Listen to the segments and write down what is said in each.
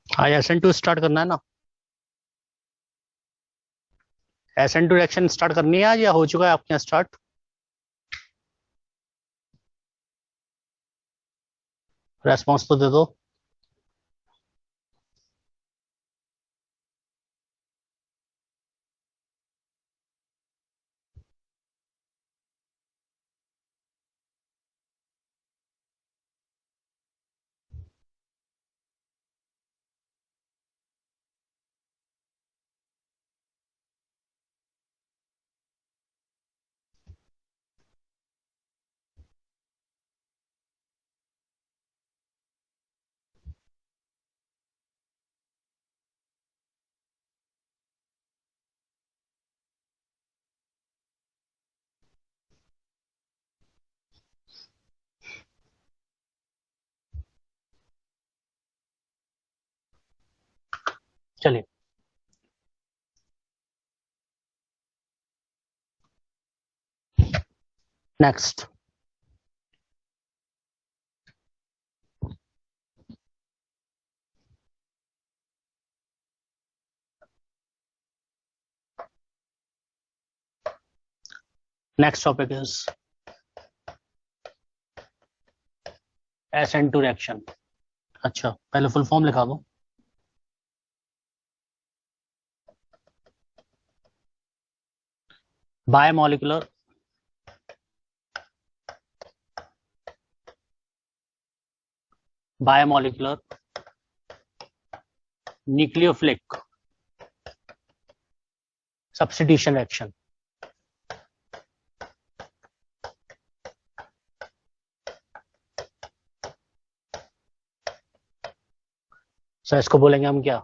हाँ, SN2 start करना है ना। SN2 रिएक्शन स्टार्ट करनी है आज या हो चुका है आपके यहाँ स्टार्ट? रेस्पॉन्स तो दे दो। चलिए, next. Next topic is SN2 reaction. अच्छा, पहले फुल फॉर्म लिखा दो। Biomolecular biomolecular nucleophilic substitution reaction. So इसको बोलेंगे हम क्या?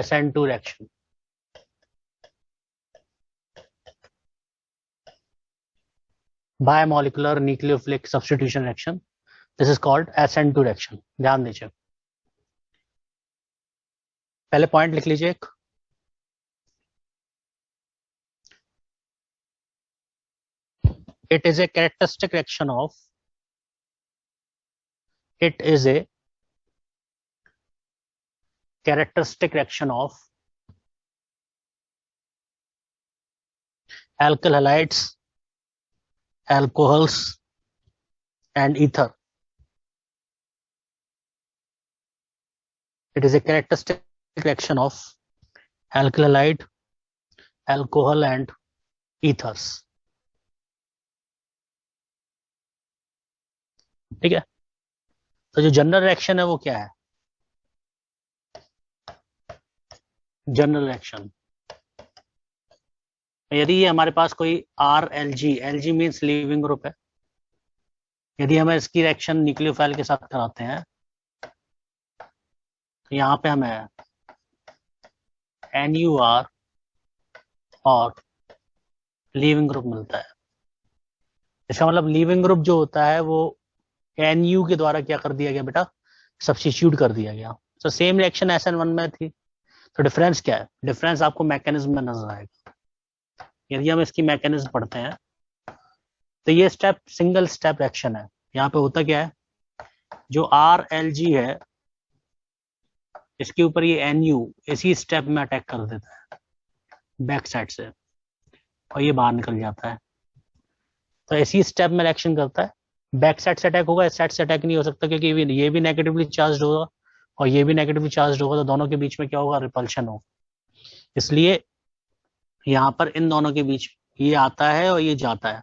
SN2 reaction. Biomolecular nucleophilic substitution reaction, this is called SN2 reaction. ध्यान दीजिए, पहले पॉइंट लिख लीजिए एक। It is a characteristic reaction of it is a characteristic reaction of alkyl halides, alcohols and ether. It is a characteristic reaction of alkyl halide, alcohol and ethers. ठीक है, तो जो जनरल रिएक्शन है वो क्या है? जनरल रिएक्शन, यदि ये हमारे पास कोई RLG, LG means leaving group है, यदि हमें इसकी रिएक्शन न्यूक्लियोफाइल के साथ कराते हैं तो यहाँ पे हमें NUR और लीविंग ग्रुप मिलता है। इसका मतलब लीविंग ग्रुप जो होता है वो NU के द्वारा क्या कर दिया गया बेटा? सब्स्टिट्यूट कर दिया गया। तो सेम रिएक्शन SN1 में थी, तो डिफरेंस क्या है? डिफरेंस आपको मैकेनिज्म में नजर आएगा। यदि हम इसकी मैकेनिज्म पढ़ते हैं तो ये स्टेप सिंगल स्टेप रिएक्शन है। यहाँ पे होता क्या है, जो RLG है इसके ऊपर ये NU इसी स्टेप में अटैक कर देता है बैक साइड से और ये बाहर निकल जाता है। तो इसी स्टेप में रिएक्शन करता है, बैक साइड से अटैक होगा, इस साइड से अटैक नहीं हो सकता क्योंकि ये भी नेगेटिवली चार्ज होगा और ये भी नेगेटिवली चार्ज होगा, तो दोनों के बीच में क्या होगा? रिपल्शन होगा। इसलिए यहाँ पर इन दोनों के बीच ये आता है और ये जाता है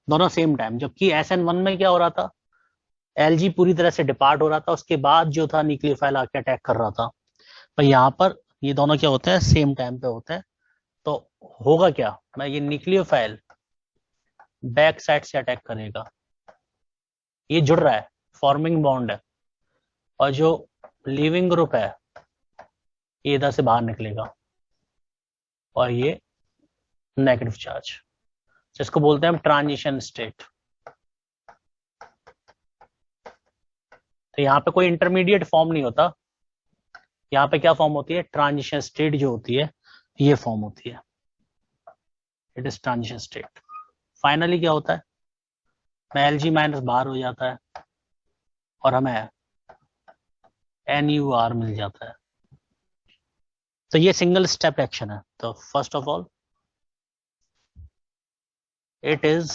दोनों सेम टाइम। जबकि SN1 में क्या हो रहा था, LG पूरी तरह से डिपार्ट हो रहा था, उसके बाद जो था न्यूक्लियोफाइल आके अटैक कर रहा था। पर यहाँ पर ये दोनों क्या होते हैं? सेम टाइम पे होते हैं। तो होगा क्या, मैं ये न्यूक्लियोफाइल बैक साइड से अटैक करेगा, ये जुड़ रहा है, फॉर्मिंग बॉन्ड है, और जो लीविंग ग्रुप है ये इधर से बाहर निकलेगा और ये नेगेटिव चार्ज, जिसको बोलते हैं हम ट्रांजिशन स्टेट। तो यहाँ पे कोई इंटरमीडिएट फॉर्म नहीं होता, यहाँ पे क्या फॉर्म होती है? ट्रांजिशन स्टेट जो होती है ये फॉर्म होती है, it is transition state. Finally क्या होता है, में LG माइनस बाहर हो जाता है और हमें NUR मिल जाता है। तो ये सिंगल स्टेप एक्शन है। तो first of all it is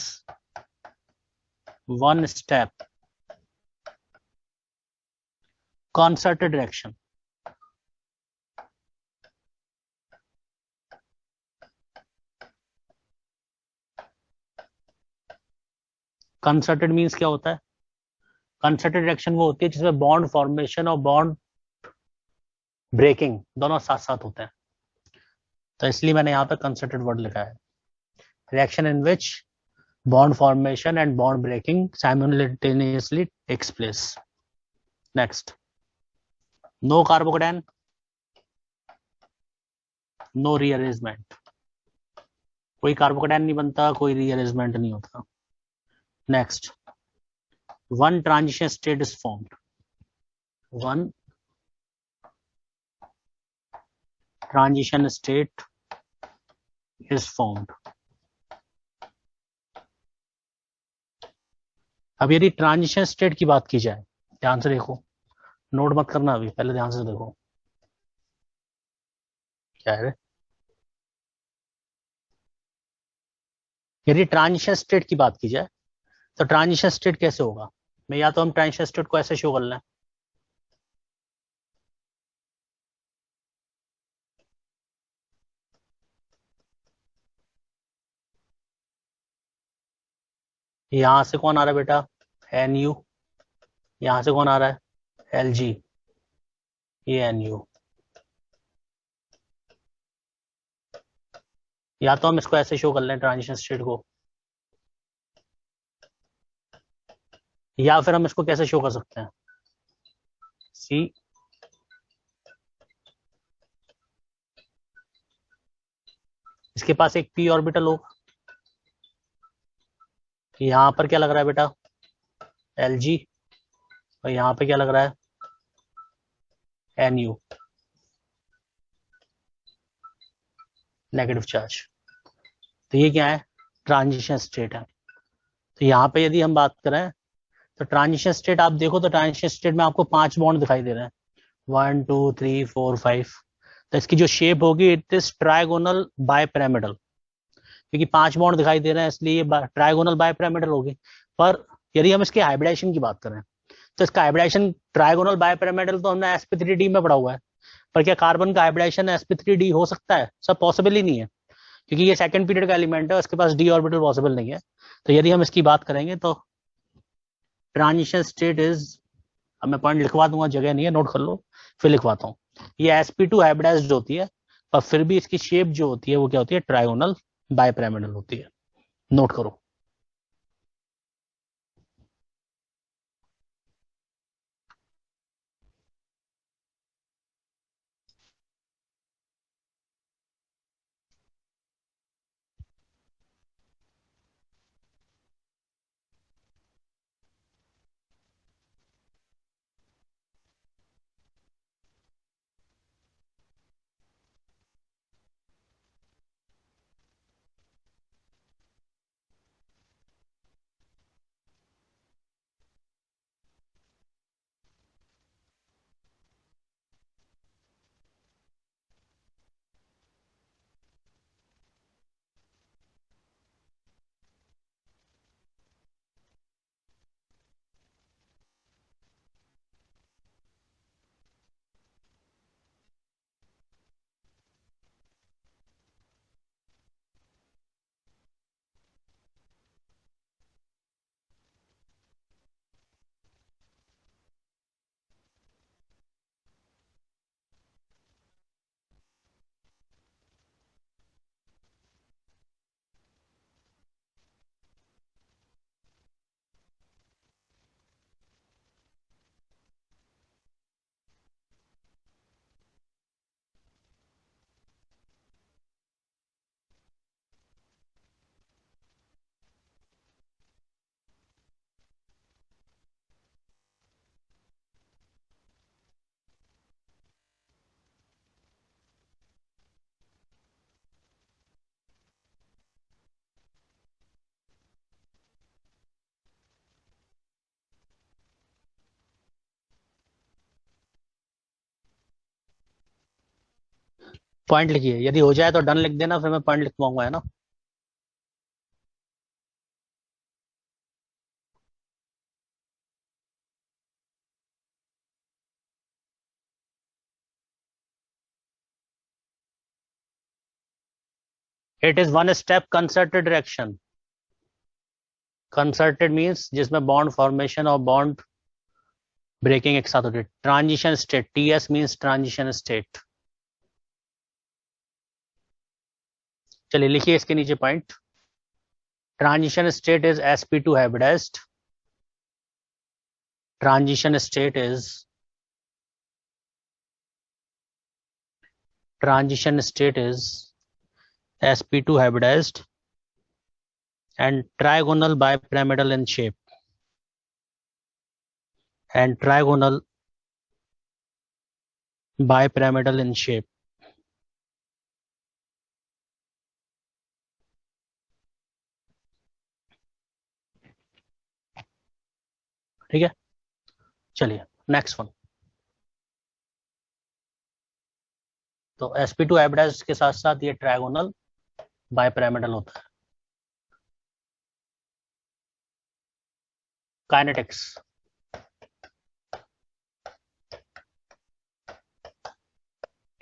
one step concerted action। Concerted means क्या होता है? कंसर्टेड एक्शन वो होती है जिसमें बॉन्ड फॉर्मेशन और बॉन्ड ब्रेकिंग दोनों साथ साथ होते हैं। तो इसलिए मैंने यहाँ पे कंसर्टेड वर्ड लिखा है। Reaction in which bond formation and bond breaking simultaneously takes place। Next, no carbocation, no rearrangement। कोई कार्बोकेटाइन नहीं बनता, कोई रीअरेंजमेंट नहीं होता। Next, one transition state is formed. One transition state is formed. अब यदि ट्रांजिशन स्टेट की बात की जाए, ध्यान से देखो, नोट मत करना अभी, पहले ध्यान से देखो क्या है। यदि ट्रांजिशन स्टेट की बात की जाए तो ट्रांजिशन स्टेट कैसे होगा? मैं या तो हम ट्रांजिशन स्टेट को ऐसे शो कर लें, यहां से कौन आ रहा है बेटा? NU। यहां से कौन आ रहा है? LG। ये NU। या तो हम इसको ऐसे शो कर लें ट्रांजिशन स्टेट को, या फिर हम इसको कैसे शो कर सकते हैं? सी, इसके पास एक p ऑर्बिटल होगा। यहां पर क्या लग रहा है बेटा? LG। और यहां पे क्या लग रहा है? NU, negative charge. तो ये क्या है? ट्रांजिशन स्टेट है। तो यहाँ पे यदि हम बात करें तो ट्रांजिशन स्टेट आप देखो तो ट्रांजिशन स्टेट में आपको 5 बॉन्ड दिखाई दे रहे हैं, 1 2 3 4 5। तो इसकी जो शेप होगी इट इज ट्राइगोनल बायपिरामिडल, क्योंकि 5 बॉन्ड दिखाई दे रहे हैं इसलिए ये ट्राइगोनल बायपिरामिडल होगी। पर यदि हम इसके हाइब्रिडाइजेशन की बात करें तो इसका हाइब्रिडाइजेशन ट्राइगोनल बायपिरामिडल तो हमने sp3d में पढ़ा हुआ है, पर क्या कार्बन का हाइब्रिडाइजेशन sp3d हो सकता है? सब पॉसिबल ही नहीं है, क्योंकि ये सेकंड पीरियड का एलिमेंट है, उसके पास d ऑर्बिटल पॉसिबल नहीं है। तो यदि हम इसकी बात करेंगे तो ट्रांजिशन स्टेट इज, अब मैं पॉइंट लिखवा दूंगा, जगह नहीं है, नोट कर लो, फिर लिखवाता हूँ। ये sp2 हाइब्रिडाइज्ड होती है, पर फिर भी इसकी शेप जो होती है वो क्या होती है? ट्राइगोनल बायपिरामिडल होती है। नोट करो। पॉइंट लिखिए, यदि हो जाए तो डन लिख देना, फिर मैं पॉइंट लिखवाऊंगा, है ना। It is one step concerted direction. Concerted means जिसमें बॉन्ड फॉर्मेशन और बॉन्ड ब्रेकिंग एक साथ होती है। Transition state, TS means transition state. चलिए लिखिए इसके नीचे point. Transition state is sp2 hybridized। Transition state is sp2 hybridized and trigonal bipyramidal in shape, and trigonal bipyramidal in shape। ठीक है, चलिए नेक्स्ट वन। तो sp2 hybridized के साथ साथ ये ट्रायगोनल बाइपिरामिडल होता है। काइनेटिक्स,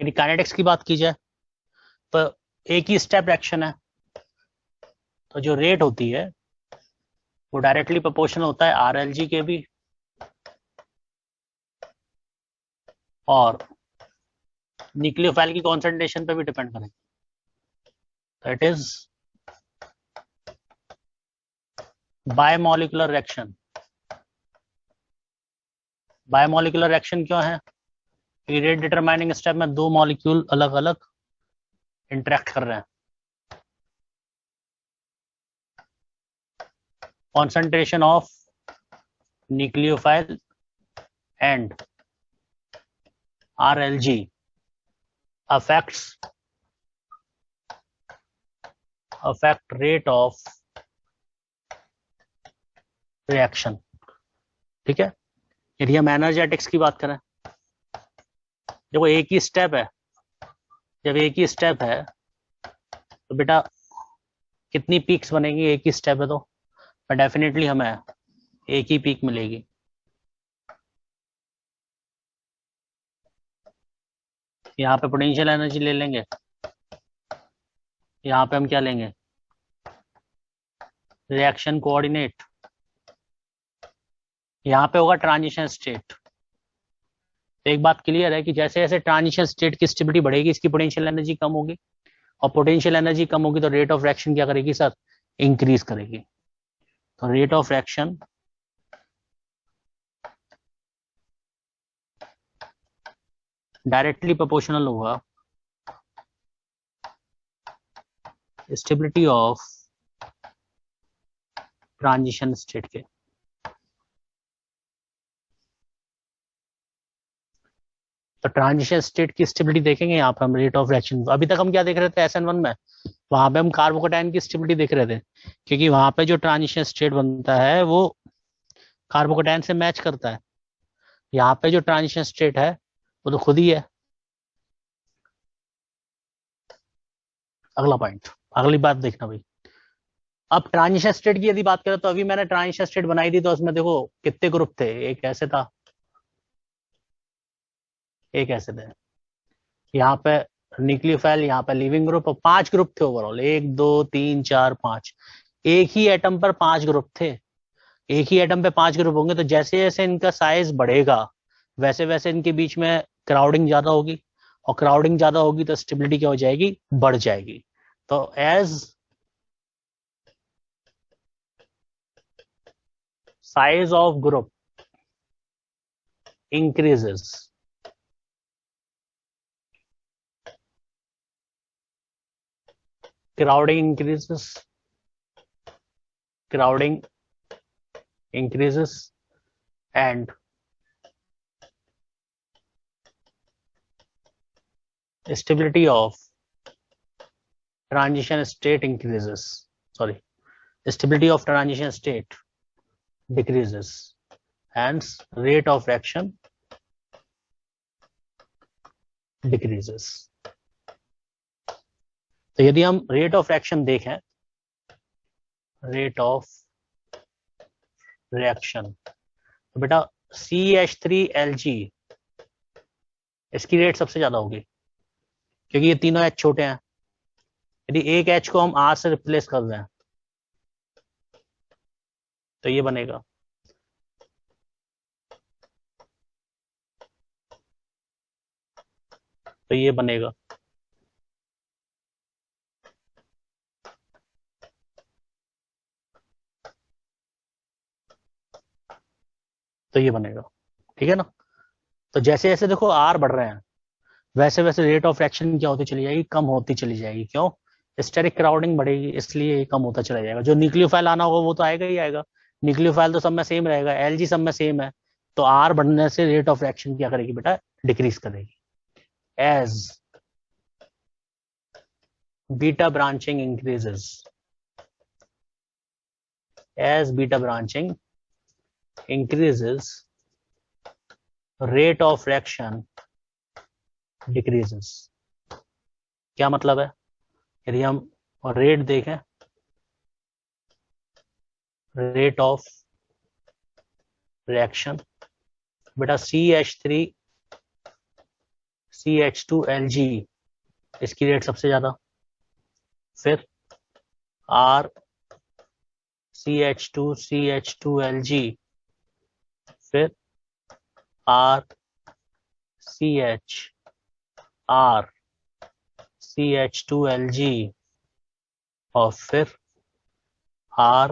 यदि काइनेटिक्स की बात की जाए तो एक ही स्टेप रिएक्शन है, तो जो रेट होती है वो डायरेक्टली प्रोपोर्शनल होता है आरएलजी के भी और न्यूक्लियोफाइल की कॉन्सेंट्रेशन पे भी डिपेंड करेगा। तो it is bimolecular reaction. Bimolecular reaction क्यों है? रेट डिटरमाइनिंग स्टेप में दो मॉलिक्यूल अलग अलग इंटरेक्ट कर रहे हैं। concentration of nucleophile and RLG affect rate of reaction। ठीक है, यदि हम एनर्जेटिक्स की बात करें, देखो एक ही स्टेप है, जब एक ही स्टेप है तो बेटा कितनी पीक्स बनेगी? एक ही स्टेप है तो डेफिनेटली हमें एक ही पीक मिलेगी। यहाँ पे पोटेंशियल एनर्जी ले लेंगे, यहाँ पे हम क्या लेंगे? Reaction coordinate. यहाँ पे होगा ट्रांजिशन स्टेट। तो एक बात क्लियर है कि जैसे जैसे ट्रांजिशन स्टेट की स्टेबिलिटी बढ़ेगी, इसकी पोटेंशियल एनर्जी कम होगी, और पोटेंशियल एनर्जी कम होगी तो रेट ऑफ रिएक्शन क्या करेगी सर? इंक्रीज करेगी। तो rate of reaction directly proportional होगा स्टेबिलिटी ऑफ ट्रांजिशन स्टेट के। तो ट्रांजिशन स्टेट की स्टेबिलिटी देखेंगे यहाँ पर हम, रेट ऑफ रिएक्शन। अभी तक हम क्या देख रहे थे SN1 में? वहां पे हम कार्बोकेटाइन की स्टेबिलिटी देख रहे थे, क्योंकि वहां पे जो ट्रांजिशन स्टेट बनता है वो कार्बोकेटाइन से मैच करता है। यहाँ पे जो ट्रांजिशन स्टेट है वो तो खुद ही है। अगला पॉइंट, अगली बात देखना भाई। अब ट्रांजिशन स्टेट की यदि बात करें तो अभी मैंने ट्रांजिशन स्टेट बनाई थी, तो उसमें देखो कितने ग्रुप थे? एक ऐसे था, एक ऐसे थे, यहाँ पे न्यूक्लियोफाइल, यहाँ पे लिविंग ग्रुप, और 5 ग्रुप थे ओवरऑल। 1 2 3 4 5। एक ही एटम पर 5 ग्रुप थे। एक ही एटम पे 5 ग्रुप होंगे तो जैसे जैसे इनका साइज बढ़ेगा वैसे वैसे इनके बीच में क्राउडिंग ज्यादा होगी, और क्राउडिंग ज्यादा होगी तो स्टेबिलिटी क्या हो जाएगी? बढ़ जाएगी। तो as size of group increases, crowding increases, and stability of transition state increases. Sorry, stability of transition state decreases, hence rate of reaction decreases। तो यदि हम रेट ऑफ रिएक्शन देखें, रेट ऑफ रिएक्शन, तो बेटा CH3Lg इसकी rate सबसे ज्यादा होगी क्योंकि ये तीनों H छोटे हैं। यदि एक H को हम R से रिप्लेस कर दें तो ये बनेगा, तो ये बनेगा, तो ये बनेगा। ठीक है ना। तो जैसे जैसे देखो R बढ़ रहे हैं वैसे वैसे रेट ऑफ रिएक्शन क्या होती चली जाएगी, कम होती चली जाएगी। क्यों? स्टेरिक क्राउडिंग बढ़ेगी, इसलिए ये कम होता चला जाएगा। जो न्यूक्लियोफाइल आना होगा वो तो आएगा ही आएगा, न्यूक्लियोफाइल तो सब में सेम रहेगा, Lg सब में सेम है। तो R बढ़ने से रेट ऑफ रिएक्शन क्या करेगी बेटा, डिक्रीज करेगी। As beta branching increases, as beta branching increases, rate of reaction decreases। क्या मतलब है? यदि हम रेट देखें, रेट ऑफ रिएक्शन, बेटा CH3CH2Lg इसकी रेट सबसे ज्यादा, फिर R CH2CH2Lg, फिर R CH R CH2Lg, और फिर R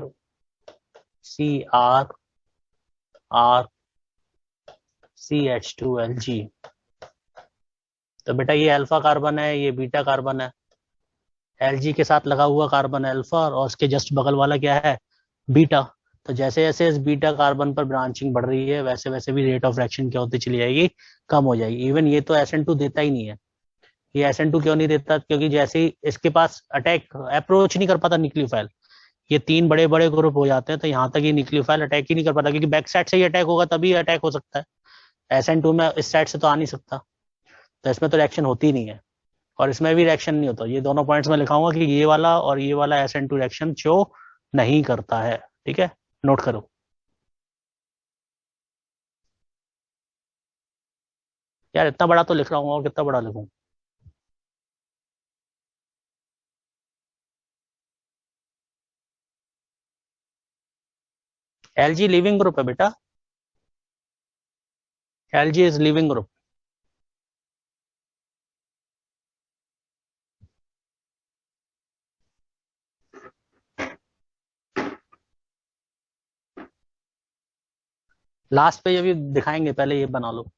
CR R CH2Lg। तो बेटा ये अल्फा कार्बन है, ये बीटा कार्बन है, Lg के साथ लगा हुआ कार्बन अल्फा और उसके जस्ट बगल वाला क्या है, बीटा। तो जैसे जैसे इस बीटा कार्बन पर ब्रांचिंग बढ़ रही है वैसे वैसे भी रेट ऑफ रिएक्शन क्या होती चली जाएगी, कम हो जाएगी। इवन ये तो SN2 देता ही नहीं है। ये SN2 क्यों नहीं देता? क्योंकि जैसे ही इसके पास अटैक अप्रोच नहीं कर पाता न्यूक्लियोफाइल, ये तीन बड़े बड़े ग्रुप हो जाते हैं तो यहाँ तक ये न्यूक्लियोफाइल अटैक ही नहीं कर पाता, क्योंकि बैक साइड से ही अटैक होगा तभी अटैक हो सकता है। SN2 में इस साइड से तो आ नहीं सकता, तो इसमें तो रिएक्शन होती ही नहीं है। और इसमें भी रिएक्शन नहीं होता। ये दोनों पॉइंट्स में लिखाऊंगा कि ये वाला और ये वाला SN2 रिएक्शन शो नहीं करता है। ठीक है, नोट करो। यार इतना बड़ा तो लिख रहा हूँ, और कितना बड़ा लिखूं? Lg लिविंग ग्रुप है बेटा, Lg is leaving group. Last पे ये भी दिखाएंगे, पहले ये बना लो।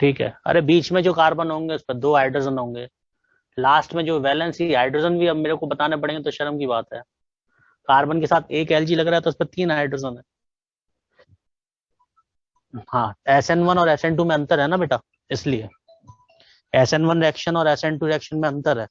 ठीक है, अरे बीच में जो कार्बन होंगे उस पर दो हाइड्रोजन होंगे, लास्ट में जो वैलेंसी हाइड्रोजन भी अब मेरे को बताने पड़ेंगे तो शर्म की बात है। कार्बन के साथ एक Lg लग रहा है तो उस पर तीन हाइड्रोजन है। हाँ, SN1 और SN2 में अंतर है ना बेटा, इसलिए SN1 रिएक्शन और SN2 रिएक्शन में अंतर है।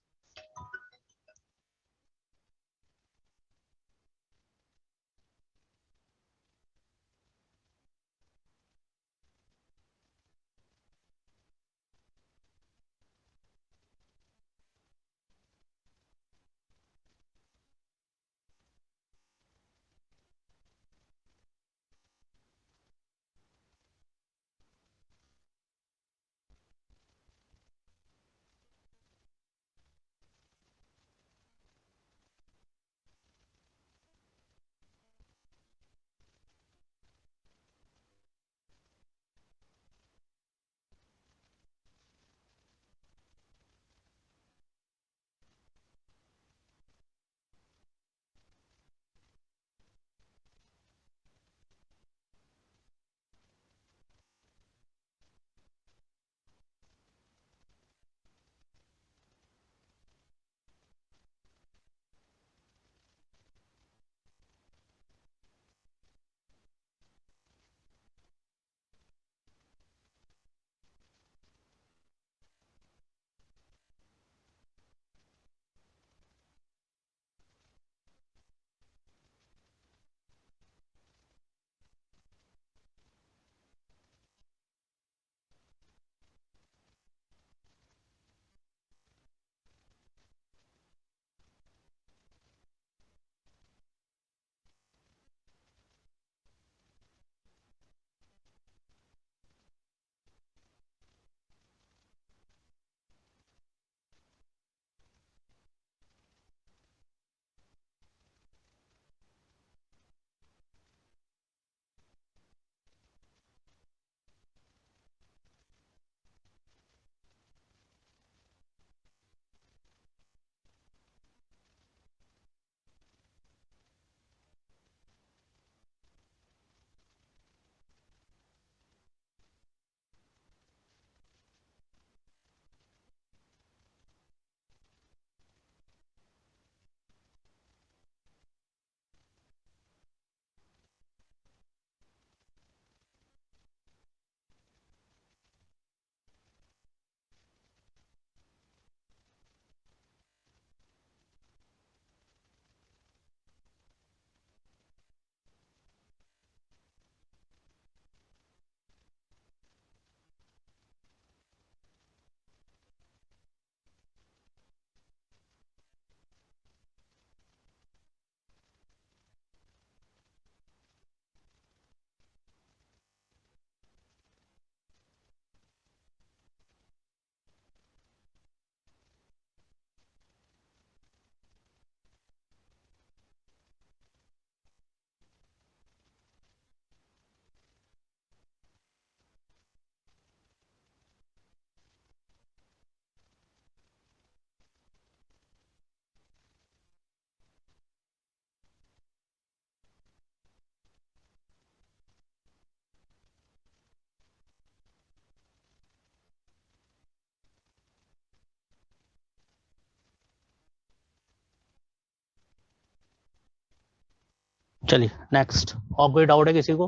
चलिए नेक्स्ट, और कोई डाउट है किसी को?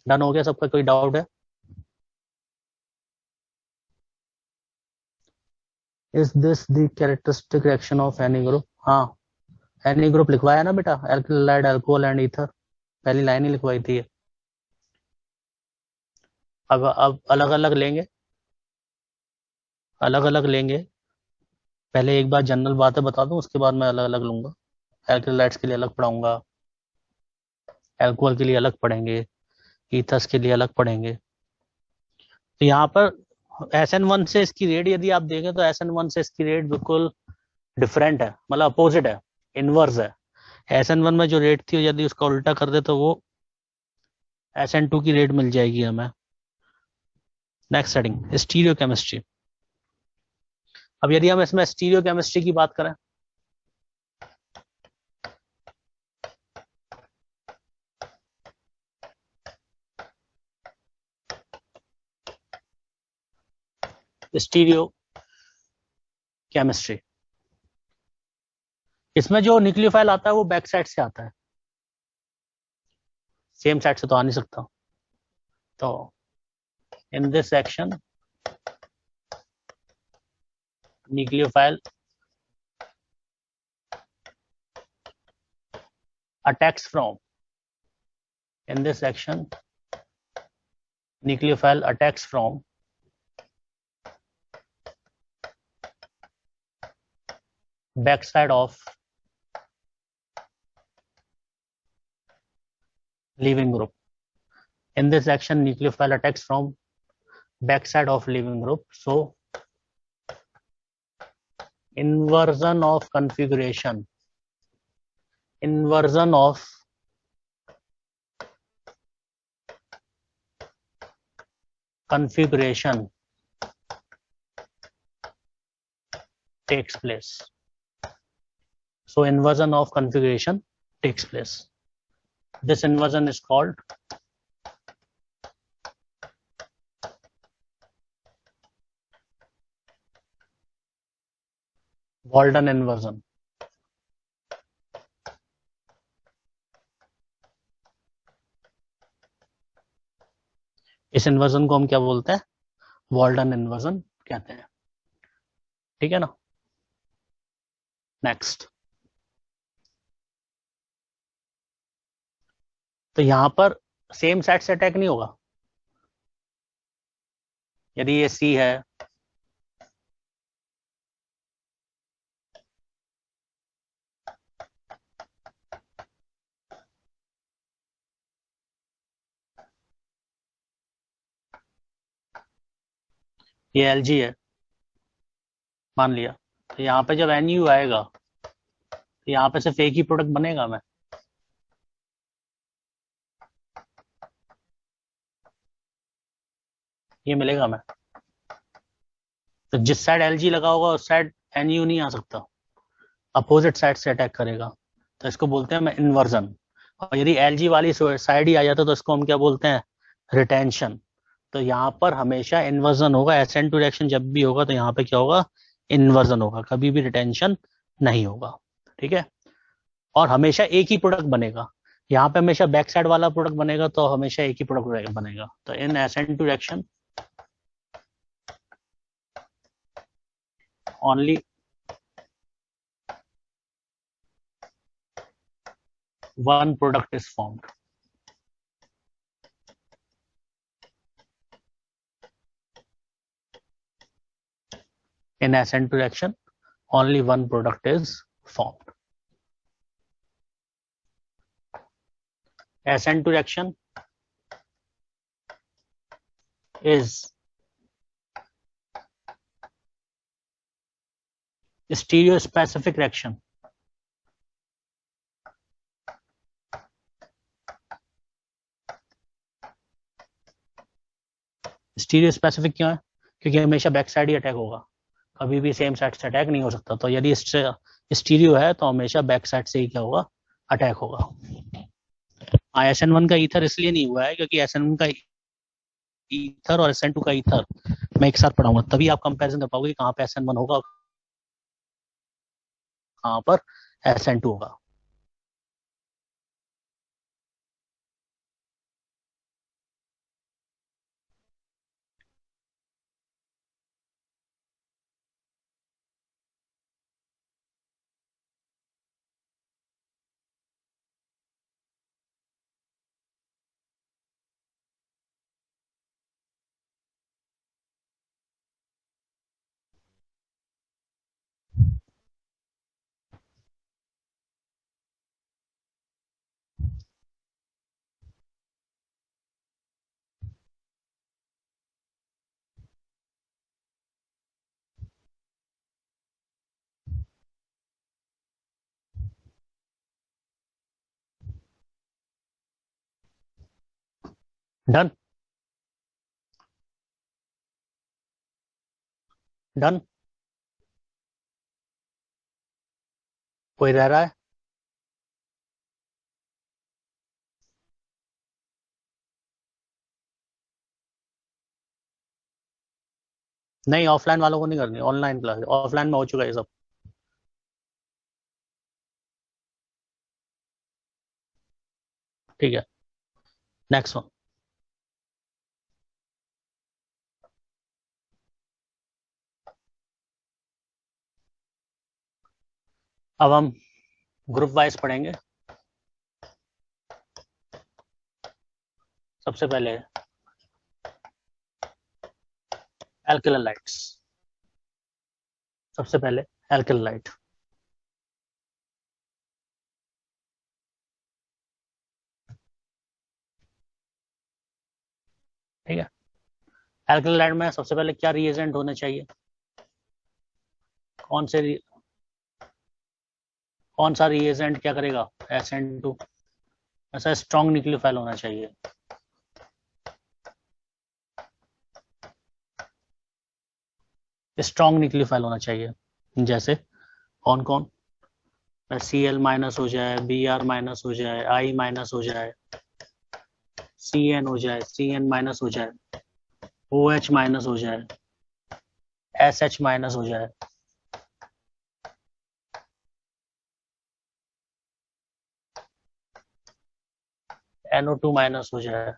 डन हो गया सबका? कोई डाउट है? Is this the characteristic reaction of any group? हाँ, एनी ग्रुप लिखवाया ना बेटा, एल्कलाइड अल्कोहल एंड ईथर, पहली लाइन ही लिखवाई थी। अब अलग अलग लेंगे, अलग अलग लेंगे। पहले एक बार जनरल बातें बता दूं, उसके बाद मैं अलग अलग लूंगा। एल्कलाइड्स के लिए अलग पढ़ाऊंगा, एल्कोहल के लिए अलग पढ़ेंगे, ईथर्स के लिए अलग पढ़ेंगे। तो यहाँ पर SN1 से इसकी रेट यदि आप देखें तो SN1 से इसकी रेट बिल्कुल डिफरेंट है, मतलब अपोजिट है, इनवर्स है। SN1 में जो रेट थी यदि उसका उल्टा कर दे तो वो SN2 की रेट मिल जाएगी हमें। Next heading, stereo chemistry. अब यदि हम इसमें स्टीरियो केमिस्ट्री की बात करें, स्टीरियो केमिस्ट्री, इसमें जो न्यूक्लियोफाइल आता है वो बैक साइड से आता है, सेम साइड से तो आ नहीं सकता। तो in this section nucleophile attacks from, in this section nucleophile attacks from backside of leaving group. In this section nucleophile attacks from backside of leaving group. So inversion of configuration, inversion of configuration takes place. So inversion of configuration takes place. This inversion is called Walden inversion. इस inversion को हम क्या बोलते हैं? Walden inversion कहते हैं। ठीक है ना? नेक्स्ट, तो यहां पर सेम साइड से अटैक नहीं होगा। यदि ये C है, ये Lg है मान लिया, तो यहाँ पे जब Nu आएगा तो यहाँ पे सिर्फ एक ही प्रोडक्ट बनेगा मैं, ये मिलेगा मैं। तो जिस साइड Lg लगा होगा उस साइड Nu नहीं आ सकता, अपोजिट साइड से अटैक करेगा, तो इसको बोलते हैं मैं इन्वर्जन। और यदि Lg वाली साइड ही आ जाता तो इसको हम क्या बोलते हैं? रिटेंशन। तो यहाँ पर हमेशा इन्वर्जन होगा, SN2 रिएक्शन जब भी होगा तो यहाँ पे क्या होगा? इन्वर्जन होगा, कभी भी रिटेंशन नहीं होगा। ठीक है, और हमेशा एक ही प्रोडक्ट बनेगा। यहाँ पे हमेशा बैक साइड वाला प्रोडक्ट बनेगा तो हमेशा एक ही प्रोडक्ट बनेगा। तो इन SN2 reaction only one product is formed. In SN2 reaction, only one product is formed. SN2 reaction is stereospecific reaction. स्टीरियोस्पेसिफिक क्यों है? क्योंकि हमेशा बैक साइड ही अटैक होगा, कभी भी सेम साइड से अटैक नहीं हो सकता। तो यदि स्टीरियो है तो हमेशा बैक साइड से ही क्या होगा? अटैक होगा। SN1 का ईथर इसलिए नहीं हुआ है क्योंकि SN1 का ईथर और SN2 का ईथर मैं एक साथ पढ़ाऊंगा, तभी आप कंपैरिजन कर पाओगे कहाँ पे SN1 होगा, कहाँ पर SN2 होगा। Done done. कोई रह रहा है? नहीं, ऑफलाइन वालों को नहीं करनी, ऑनलाइन क्लास, ऑफलाइन में हो चुका है ये सब। ठीक है, नेक्स्ट वन। अब हम ग्रुप वाइज पढ़ेंगे। सबसे पहले एल्केलाइट्स। सबसे पहले एल्केलाइट। ठीक है, एल्केलाइट में सबसे पहले क्या रिएजेंट होने चाहिए? कौन से कौन सा रिएजेंट क्या करेगा? SN2। ऐसा स्ट्रॉन्ग न्यूक्लियोफाइल होना चाहिए। स्ट्रॉन्ग न्यूक्लियोफाइल होना चाहिए। जैसे कौन कौन? Cl माइनस हो जाए, Br माइनस हो जाए, I माइनस हो जाए, Cn हो जाए, Cn माइनस हो जाए, OH माइनस हो जाए, SH माइनस हो जाए। NO2 माइनस हो जाए,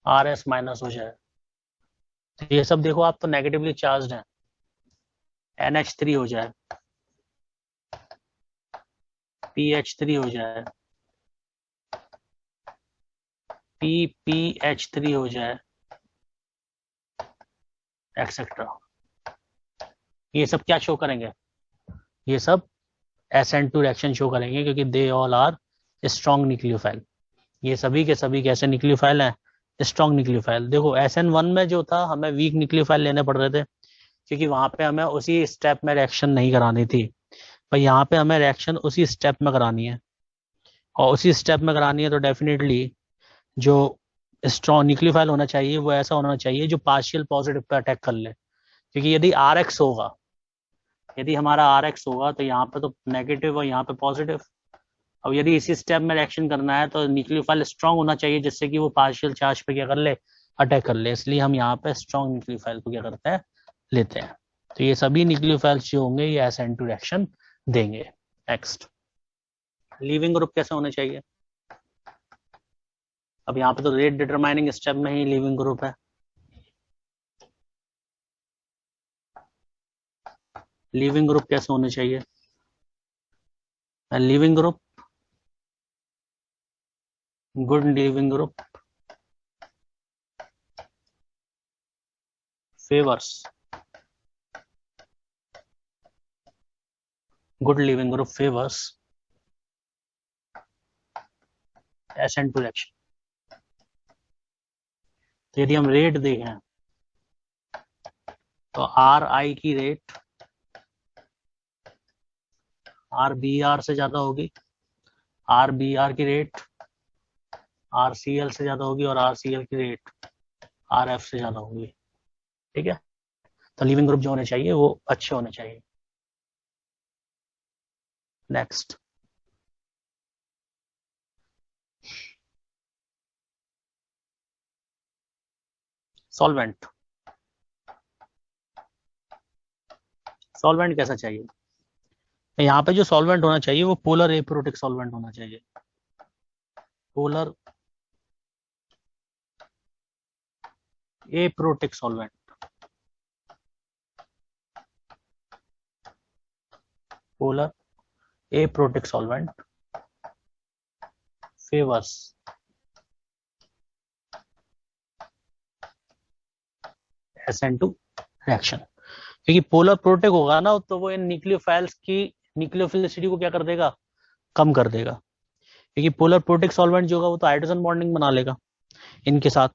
RS माइनस हो जाए। तो ये सब देखो, आप तो नेगेटिवली चार्ज हैं। NH3 हो जाए, PH3 हो जाए, PPH3 हो जाए, एक्सेट्रा। ये सब क्या शो करेंगे? ये सब SN2 रिएक्शन शो करेंगे, क्योंकि they all are strong nucleophile. ये सभी के सभी कैसे न्यूक्लियोफाइल हैं? Strong nucleophile. देखो SN1 में जो था, हमें वीक न्यूक्लियोफाइल लेने पड़ रहे थे, क्योंकि वहां पे हमें उसी स्टेप में रिएक्शन नहीं करानी थी। पर यहाँ पे हमें रिएक्शन उसी स्टेप में करानी है, और उसी स्टेप में करानी है तो डेफिनेटली जो स्ट्रॉन्ग न्यूक्लियोफाइल होना चाहिए वो ऐसा होना चाहिए जो पार्शियल पॉजिटिव पे अटैक कर ले। क्योंकि यदि RX होगा, यदि हमारा RX होगा तो यहाँ पे तो नेगेटिव और यहाँ पे पॉजिटिव। अब यदि इसी स्टेप में रिएक्शन करना है तो न्यूक्लियोफाइल स्ट्रांग होना चाहिए, जिससे कि वो पार्शियल चार्ज पे क्या कर ले? अटैक कर ले। इसलिए हम यहाँ पे स्ट्रांग न्यूक्लियोफाइल को क्या करते हैं? लेते हैं। तो ये सभी न्यूक्लियोफाइल्स जो होंगे ये SN2 रिएक्शन देंगे। नेक्स्ट, लीविंग ग्रुप कैसे होने चाहिए? अब यहाँ पे तो रेट डिटरमाइनिंग स्टेप में ही लीविंग ग्रुप है। लीविंग ग्रुप कैसे होने चाहिए? Leaving group, good leaving group favours, good leaving group favours SN2 reaction. तो यदि हम रेट देखें तो RI की रेट RBR से ज्यादा होगी, RBR की रेट RCl से ज्यादा होगी, और RCl की रेट RF से ज्यादा होगी। ठीक है, तो लीविंग ग्रुप जो होने चाहिए वो अच्छे होने चाहिए। Next, solvent. सॉल्वेंट कैसा चाहिए? यहाँ पे जो सॉल्वेंट होना चाहिए वो पोलर एप्रोटिक सॉल्वेंट होना चाहिए। Polar aprotic solvent, polar aprotic solvent favours SN2 reaction. क्योंकि पोलर प्रोटेक होगा ना, तो वो इन न्यूक्लियोफाइल्स की न्यूक्लियोफिलिसिटी को क्या कर देगा? कम कर देगा। क्योंकि पोलर प्रोटेक सॉल्वेंट जो होगा वो तो हाइड्रोजन बॉन्डिंग बना लेगा इनके साथ।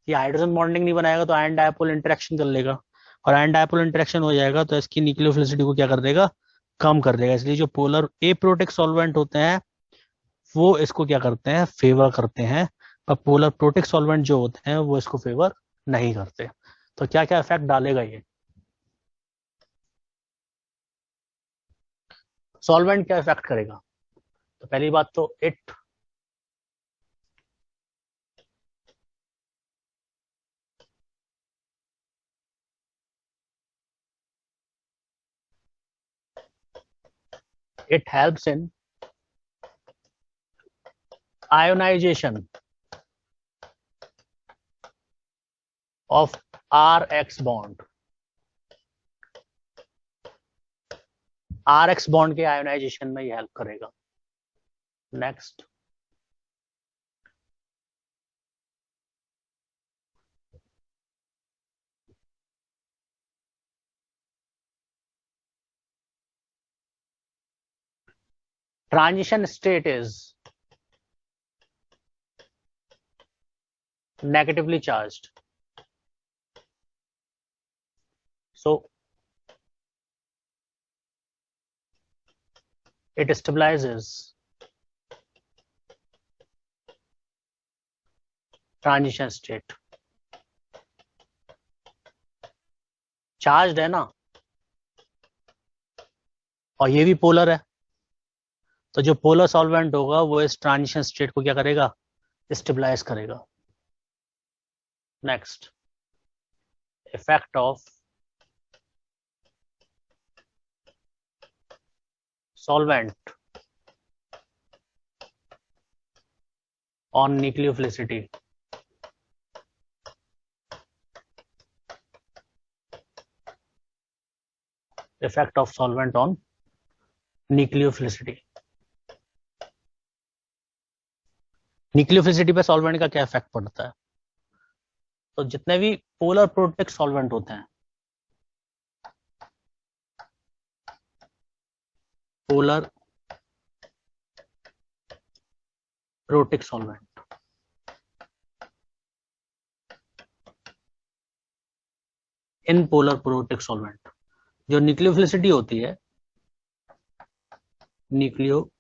ये हाइड्रोजन बॉन्डिंग नहीं बनाएगा तो आयन डायपोल इंटरेक्शन कर लेगा, और आयन डायपोल इंटरेक्शन हो जाएगा तो इसकी न्यूक्लियोफिलिसिटी को क्या कर देगा? कम कर देगा। इसलिए जो पोलर एप्रोटिक सॉल्वेंट होते हैं वो इसको क्या करते हैं, फेवर करते हैं, और पोलर प्रोटिक सॉल्वेंट जो होते हैं वो इसको फेवर नहीं करते। तो क्या क्या इफेक्ट डालेगा ये सॉल्वेंट, क्या इफेक्ट करेगा? तो पहली बात तो it helps in ionization of R X bond, R X bond के आयोनाइजेशन में ये हेल्प करेगा। Next, transition state is negatively charged, so it stabilizes transition state। Charge है ना, और ये भी पोलर है, तो जो पोलर सॉल्वेंट होगा वो इस ट्रांजिशन स्टेट को क्या करेगा, स्टेबलाइज करेगा। Next, effect of solvent on nucleophilicity. Effect of solvent on nucleophilicity. Nucleophilicity पे सॉल्वेंट का क्या इफेक्ट पड़ता है? तो जितने भी पोलर प्रोटिक सॉल्वेंट होते हैं, polar protic solvent, in polar protic solvent, जो न्यूक्लियोफिलिसिटी होती है, न्यूक्लियोफिलिसिटी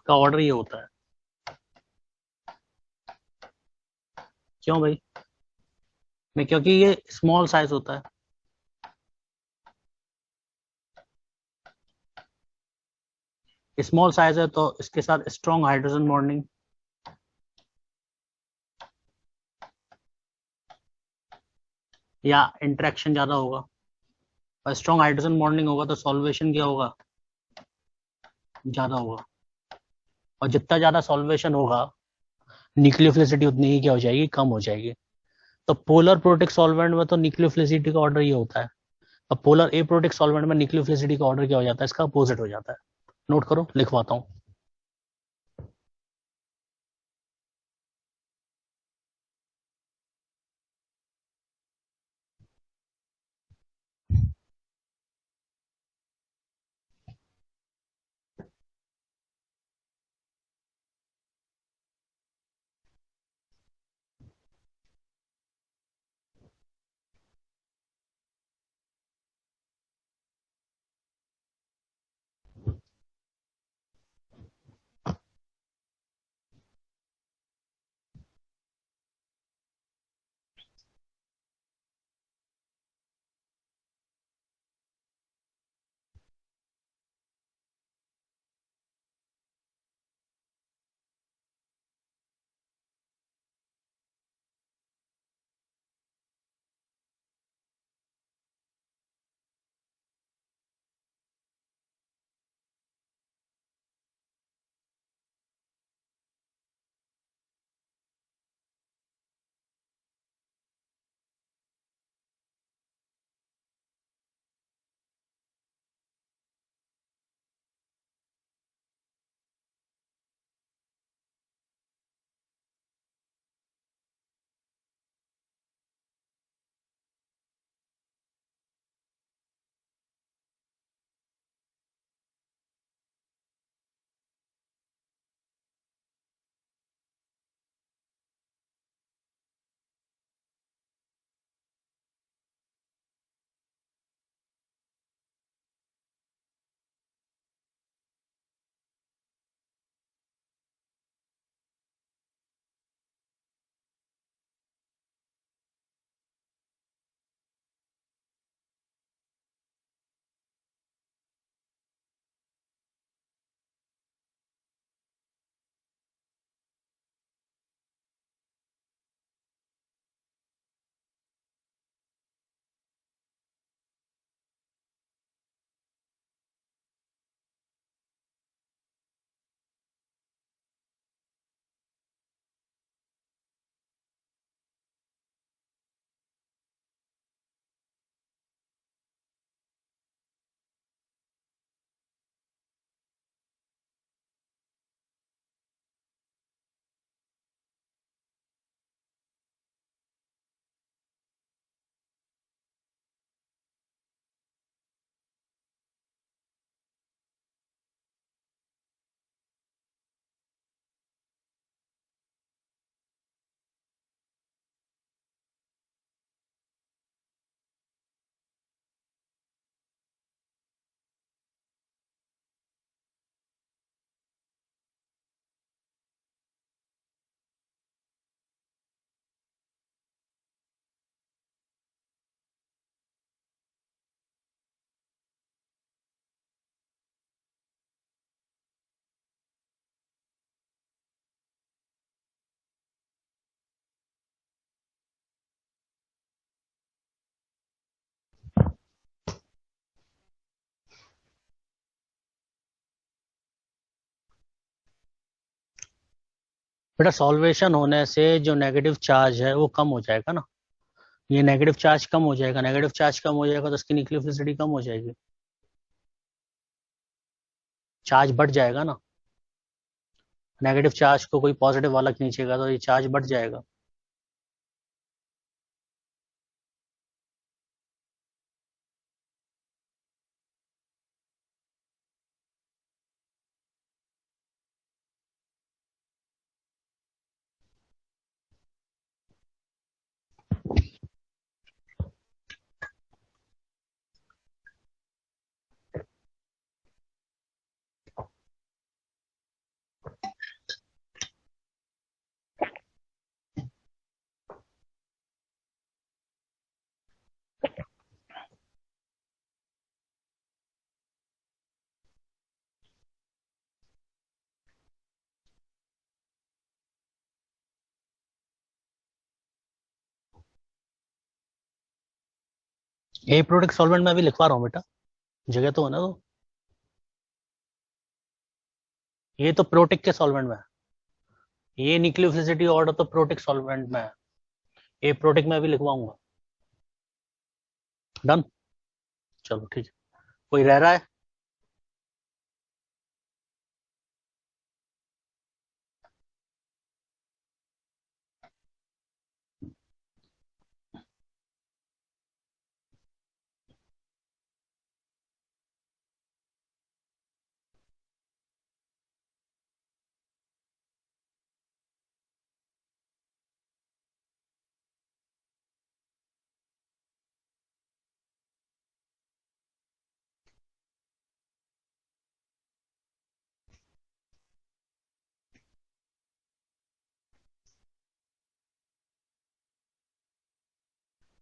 का ऑर्डर ये होता है। क्यों भाई? मैं, क्योंकि ये स्मॉल साइज होता है, स्मॉल साइज है तो इसके साथ स्ट्रॉन्ग हाइड्रोजन बॉन्डिंग, या इंटरेक्शन ज्यादा होगा, और स्ट्रॉन्ग हाइड्रोजन बॉन्डिंग होगा तो सॉल्वेशन क्या होगा, ज्यादा होगा, और जितना ज्यादा सॉल्वेशन होगा न्यूक्लियोफिलिसिटी उतनी ही क्या हो जाएगी, कम हो जाएगी। तो पोलर प्रोटिक सॉल्वेंट में तो न्यूक्लियोफिलिसिटी का ऑर्डर ये होता है, अब पोलर ए प्रोटिक सॉल्वेंट में न्यूक्लियोफिलिसिटी का ऑर्डर क्या हो जाता है, इसका अपोजिट हो जाता है। नोट करो, लिखवाता हूँ। बेटा सॉल्वेशन होने से जो नेगेटिव चार्ज है वो कम हो जाएगा ना, ये नेगेटिव चार्ज कम हो जाएगा, नेगेटिव चार्ज कम हो जाएगा तो इसकी न्यूक्लियोफिलिसिटी कम हो जाएगी, चार्ज बढ़ जाएगा ना, नेगेटिव चार्ज को कोई पॉजिटिव वाला खींचेगा तो ये चार्ज बढ़ जाएगा। ए प्रोडक्ट सॉल्वेंट में भी लिखवा रहा हूँ बेटा, जगह तो है ना, तो ये तो प्रोटिक के सॉल्वेंट में है, ये न्यूक्लियोफिलिसिटी ऑर्डर तो प्रोटिक सॉल्वेंट में है, ए प्रोटिक में भी लिखवाऊंगा। डन, चलो ठीक है, कोई रह रहा है?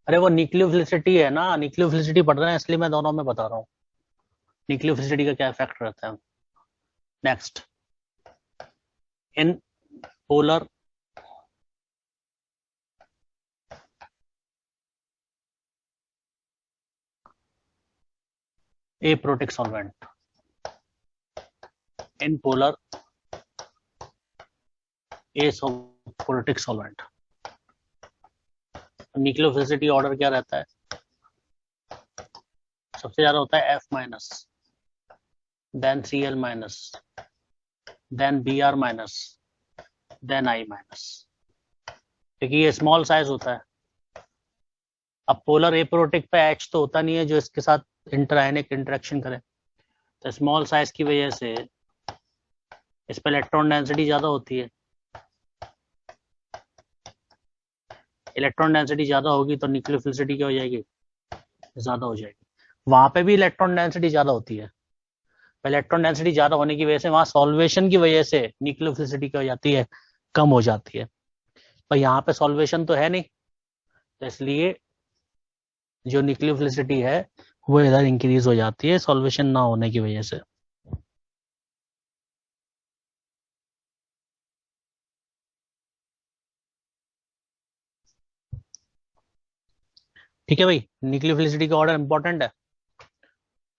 अरे वो न्यूक्लियोफिलिसिटी है ना, न्यूक्लियोफिलिसिटी पढ़ रहे हैं इसलिए मैं दोनों में बता रहा हूँ न्यूक्लियोफिलिसिटी का क्या इफेक्ट रहता है। Next, in polar aprotic solvent, in polar aprotic solvent, nucleophilicity order क्या रहता है? सबसे ज्यादा होता है F minus, then Cl minus, then Br minus, then I minus, क्योंकि ये स्मॉल साइज होता है। अब पोलर एप्रोटिक पे H तो होता नहीं है जो इसके साथ इंटरआयनिक इंटरेक्शन करे, तो स्मॉल साइज की वजह से इस पर इलेक्ट्रॉन डेंसिटी ज्यादा होती है, इलेक्ट्रॉन डेंसिटी ज्यादा होगी तो न्यूक्लियोफिलिसिटी क्या हो जाएगी? ज्यादा हो जाएगी। वहां पे भी इलेक्ट्रॉन डेंसिटी ज्यादा होती है, इलेक्ट्रॉन डेंसिटी ज्यादा होने की वजह से वहां सॉल्वेशन की वजह से न्यूक्लियोफिलिसिटी क्या हो जाती है? कम हो जाती है। पर यहाँ पे सॉल्वेशन तो है नहीं, तो इसलिए जो न्यूक्लियोफिलिसिटी है वो इधर इंक्रीज हो जाती है सॉल्वेशन ना होने की वजह से। ठीक है भाई, न्यूक्लियोफिलिसिटी का ऑर्डर इंपॉर्टेंट है।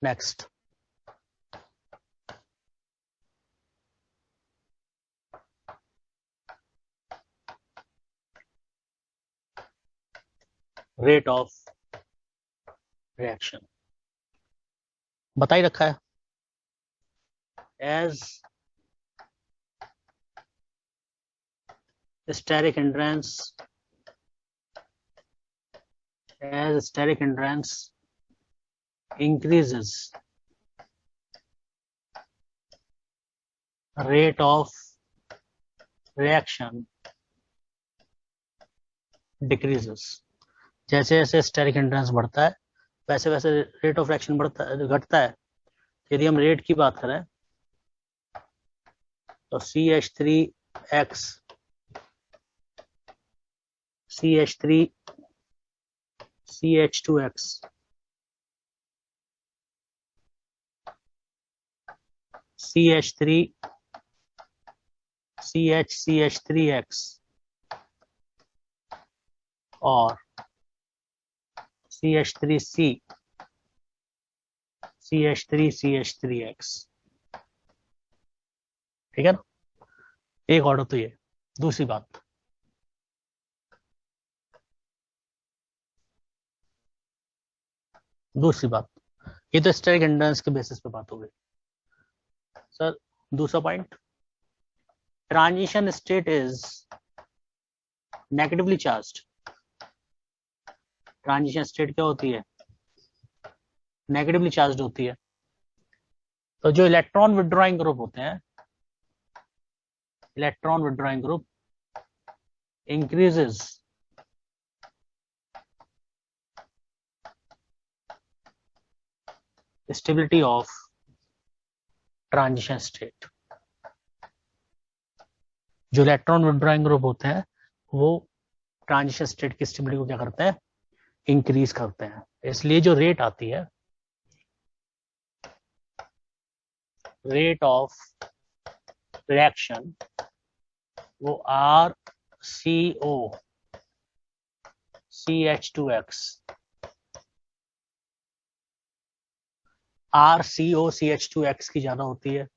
नेक्स्ट, रेट ऑफ रिएक्शन बता ही रखा है, as steric hindrance as steric hindrance increases, rate of reaction decreases। जैसे जैसे स्टेरिक हिंड्रेंस बढ़ता है वैसे वैसे रेट ऑफ रिएक्शन बढ़ता है, घटता है। यदि हम रेट की बात करें तो CH3X, CH3, CH2X, CH3, CH3X और CH3C, CH3, CH3X। ठीक है ना, एक ऑर्डर तो ये। दूसरी बात, ये तो स्टेरिक हिंड्रेंस के बेसिस पे बात हो गई सर। दूसरा point, transition state is negatively charged. Transition state क्या होती है? नेगेटिवली चार्ज्ड होती है। तो जो इलेक्ट्रॉन विड्रॉइंग ग्रुप होते हैं, electron withdrawing group increases stability of transition state. जो इलेक्ट्रॉन विड्रॉइंग ग्रुप होते हैं वो ट्रांजिशन स्टेट की स्टेबिलिटी को क्या करते हैं? इंक्रीज करते हैं। इसलिए जो रेट आती है, रेट ऑफ रिएक्शन, वो आर सी ओ CH2X, RCO CH2X की ज्यादा होती है।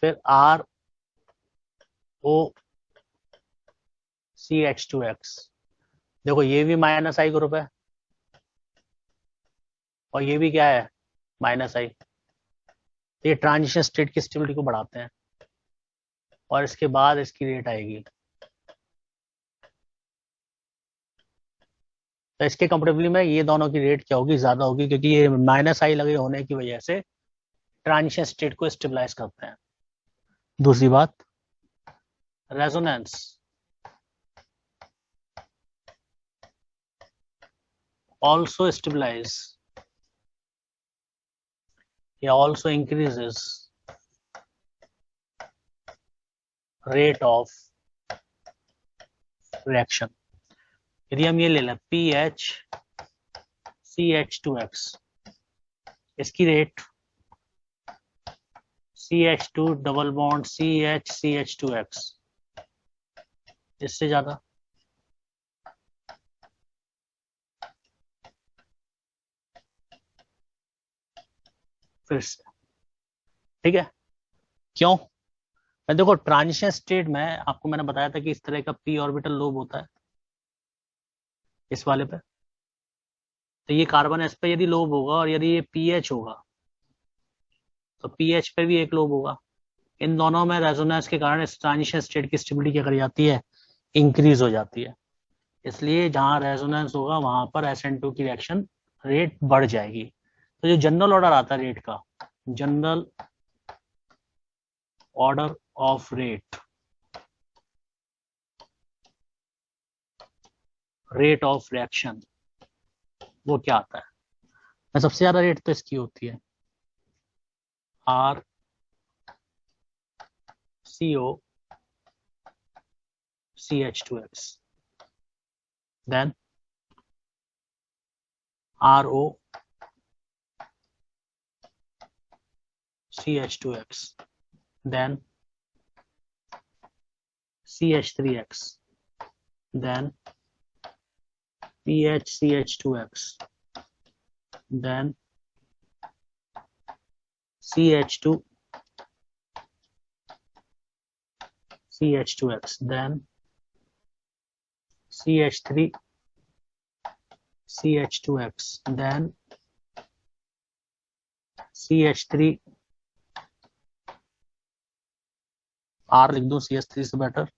फिर RO CH2X। देखो ये भी माइनस आई ग्रुप है और ये भी क्या है? माइनस आई। ये ट्रांजिशन स्टेट की स्टेबिलिटी को बढ़ाते हैं और इसके बाद इसकी रेट आएगी। तो इसके कंपेरेटिवली में ये दोनों की रेट क्या होगी? ज्यादा होगी, क्योंकि ये माइनस आई लगे होने की वजह से ट्रांजिशन स्टेट को स्टेबलाइज करते हैं। दूसरी बात, रेजोनेंस also stabilize या also increases rate of reaction। यदि हम ये ले लें PH CH2X, इसकी rate CH2 double bond CH CH2X, इससे ज्यादा। फिर से ठीक है, क्यों? मैं देखो ट्रांजिशन स्टेट में आपको मैंने बताया था कि इस तरह का p ऑर्बिटल लोब होता है इस वाले पे। तो ये कार्बन एस पे यदि लोब होगा और यदि ये पीएच होगा तो पीएच पे भी एक लोब होगा। इन दोनों में रेजोनेंस के कारण इस ट्रांजिशन स्टेट की स्टेबिलिटी क्या कर जाती है? इंक्रीज हो जाती है। इसलिए जहां रेजोनेंस होगा वहां पर SN2 की रिएक्शन रेट बढ़ जाएगी। तो जो जनरल ऑर्डर आता है रेट का, general order of rate of reaction, वो क्या आता है? मैं सबसे ज्यादा रेट तो इसकी होती है RCO CH2X, then RO CH2X, then CH3X, then PHCH2X, then CH2 CH2X, then CH3 CH2X, then CH3 R लिख दूं, CH3 से better.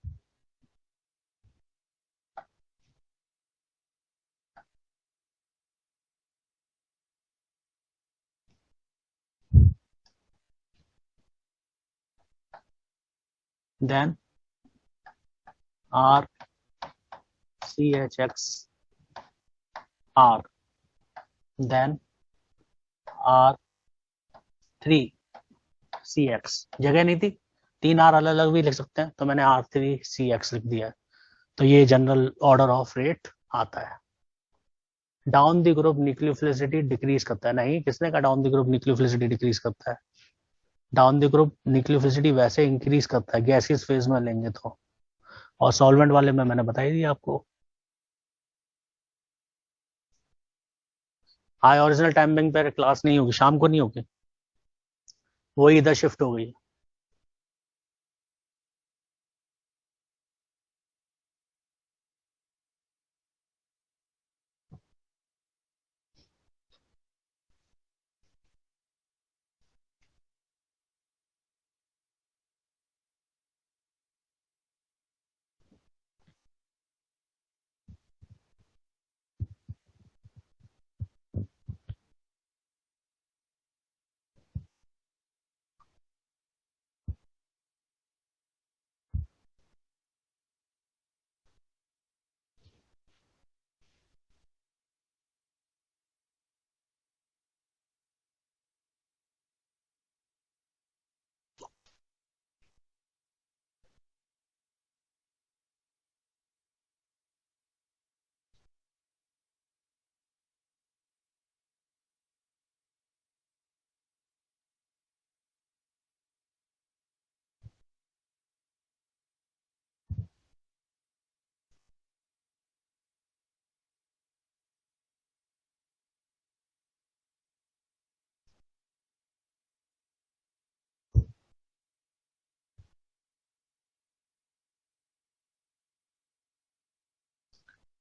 then R CHX R, then R3 CX। जगह नहीं थी, 3 R अलग अलग भी लिख सकते हैं, तो मैंने R3 CX लिख दिया है। तो ये जनरल ऑर्डर ऑफ रेट आता है। Down the group nucleophilicity decrease करता है। नहीं, किसने कहा down the group nucleophilicity decrease करता है? डाउन द ग्रुप न्यूक्लियोफिलिसिटी वैसे इंक्रीज करता है गैसियस फेज में लेंगे तो, और सॉल्वेंट वाले में मैंने बताई दी आपको। हाई ओरिजिनल टाइमिंग पर क्लास नहीं होगी, शाम को नहीं होगी, वो इधर शिफ्ट हो गई।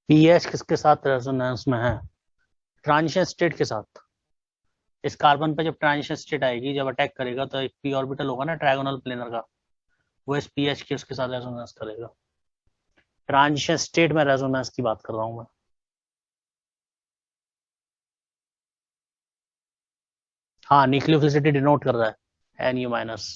पीएच किसके साथ रेजोनेंस में है? ट्रांजिशन स्टेट के साथ। इस कार्बन पे जब ट्रांजिशन स्टेट आएगी, जब अटैक करेगा, तो एक पी ऑर्बिटल होगा ना ट्रायगोनल प्लेनर का, वो इस पीएच के उसके साथ रेजोनेंस करेगा। ट्रांजिशन स्टेट में रेजोनेंस की बात कर रहा हूं मैं। हाँ, न्यूक्लियोफिलिसिटी डिनोट कर रहा है NU माइनस।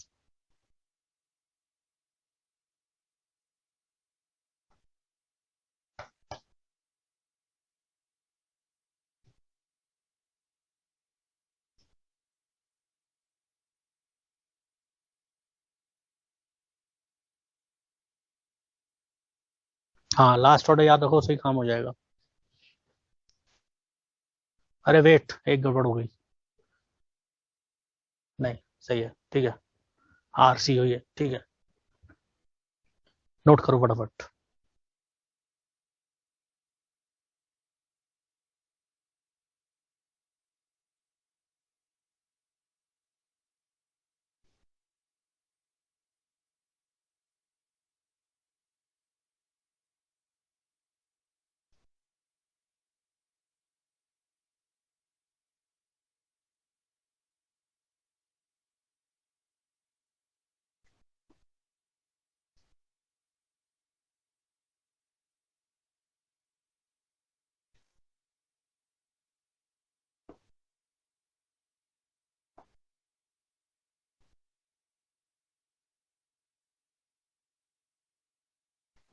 हाँ, लास्ट ऑर्डर याद रखो, सही काम हो जाएगा। अरे वेट, एक गड़बड़ हो गई। नहीं, सही है, ठीक है। RC हुई है, ठीक है। नोट करो फटाफट।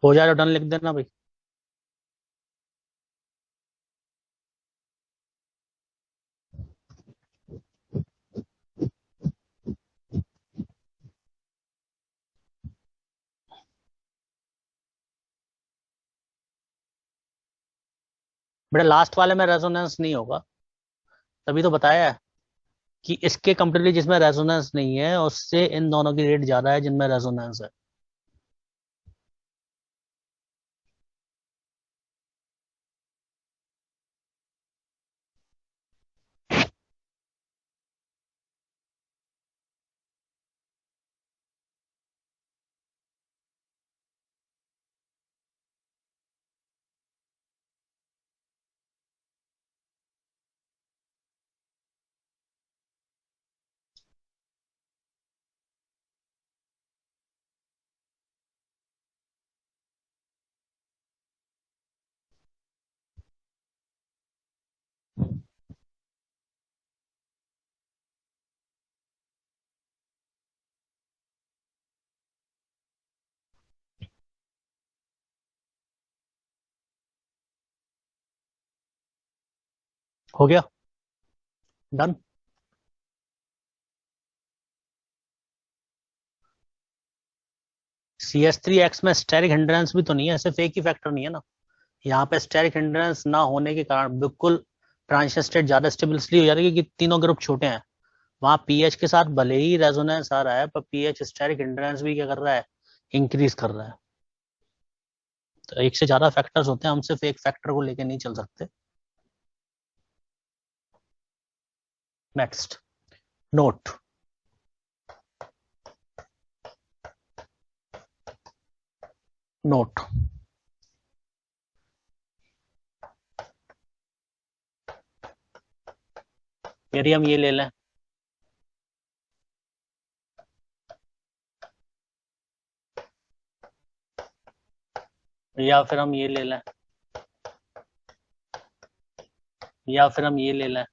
हो जाए तो डन लिख देना भाई। बेटा लास्ट वाले में रेजोनेंस नहीं होगा, तभी तो बताया है कि इसके कंपेरेटिवली जिसमें रेजोनेंस नहीं है, उससे इन दोनों की रेट ज्यादा है जिनमें रेजोनेंस है। हो गया डन। CH3X में स्टेरिक हिंड्रेंस भी तो नहीं है, सिर्फ एक ही फैक्टर नहीं है ना। यहाँ पे स्टेरिक हिंड्रेंस ना होने के कारण बिल्कुल ट्रांजिशन स्टेट ज्यादा स्टेबल इसलिए हो जा रही है कि तीनों ग्रुप छोटे हैं। वहां पीएच के साथ भले ही रेजोनेंस आ रहा है, पर पीएच स्टेरिक हिंड्रेंस भी क्या कर रहा है, इंक्रीज कर रहा है। तो एक से ज्यादा फैक्टर्स होते हैं, हम सिर्फ एक फैक्टर को लेके नहीं चल सकते। Next note. नोट। यदि हम ये ले लें, या फिर हम ये ले लें, या फिर हम ये ले लें,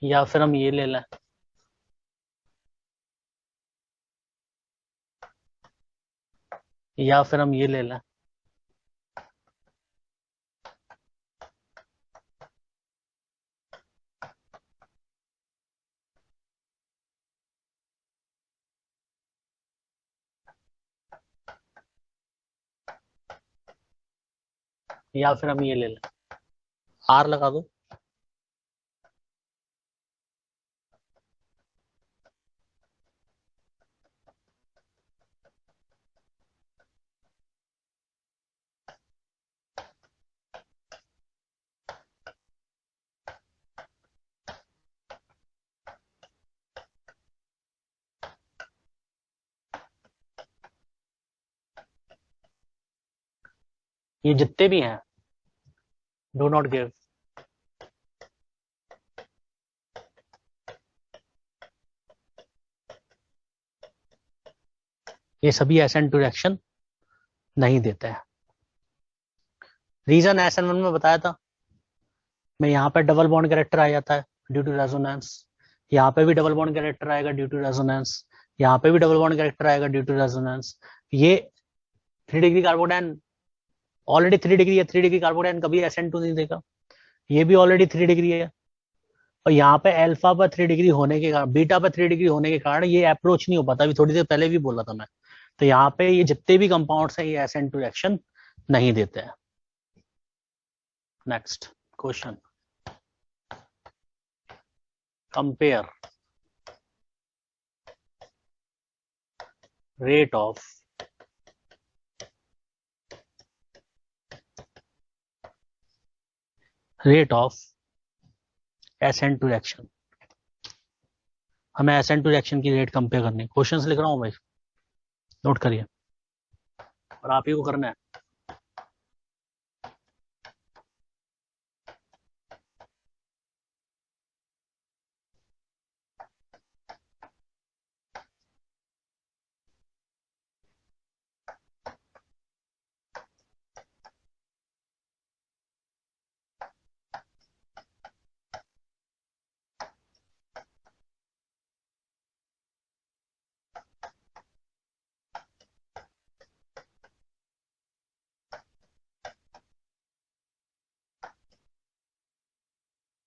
या फिर हम ये ले लें, या फिर हम ये ले लें, या फिर हम ये ले लें। R लगा दो। ये जितने भी हैं, डू नॉट गिव, ये सभी एसएन टू रिएक्शन नहीं देते हैं। रीजन एसएन वन में बताया था, मैं यहाँ पे डबल बॉन्ड कैरेक्टर आ जाता है ड्यू टू रेजोनेंस, यहाँ पे भी डबल बॉन्ड कैरेक्टर आएगा ड्यू टू रेजोनेंस, यहाँ पे भी डबल बॉन्ड कैरेक्टर आएगा ड्यू टू रेजोनेंस। ये 3 डिग्री कार्बोडाइन ऑलरेडी 3 डिग्री है, 3 डिग्री कार्बोडाइन कभी SN2 नहीं देगा, ये भी ऑलरेडी 3 डिग्री है। और यहाँ पे अल्फा पर 3 डिग्री होने के कारण, बीटा पर 3 डिग्री होने के कारण ये अप्रोच नहीं हो पाता, अभी थोड़ी देर पहले भी बोला था मैं। तो यहाँ पे ये जितने भी कंपाउंड्स हैं ये SN2 रिएक्शन नहीं देते हैं। Next question, compare rate of SN2 reaction. हमें SN2 रिएक्शन की रेट कंपेयर करनी है। क्वेश्चंस लिख रहा हूँ भाई, नोट करिए, और आप ही को करना है।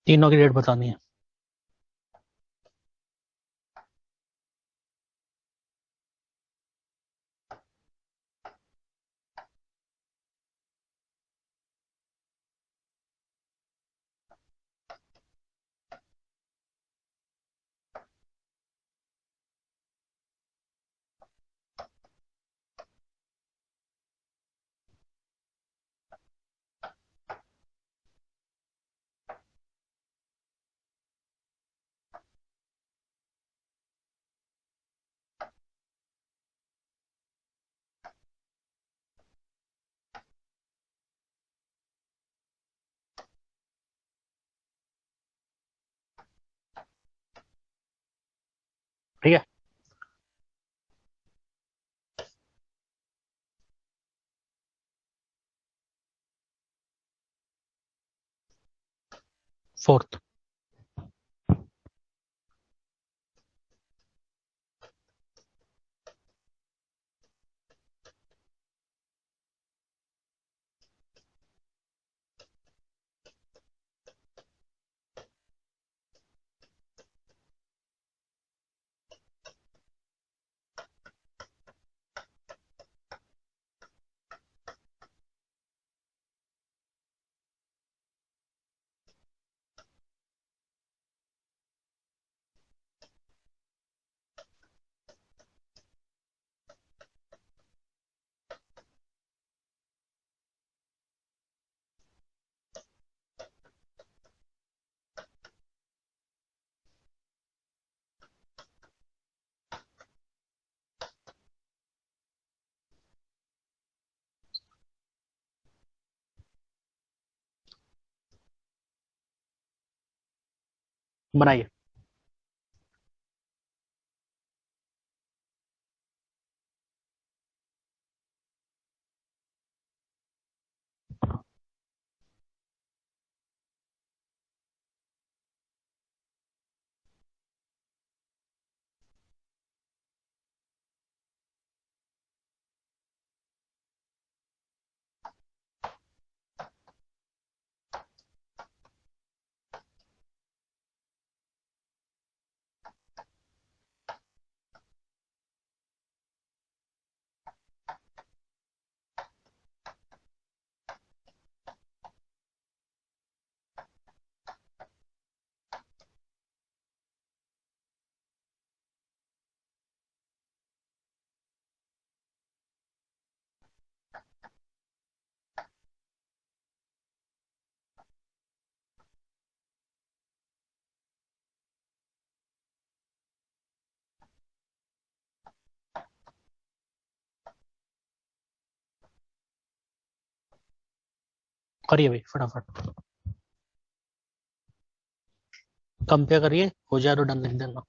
तीनों की रेट बतानी है। ठीक है, फोर्थ, बनाइए। करिए भाई फटाफट, कंपेयर करिए, हो जाए तो डन लिख देना।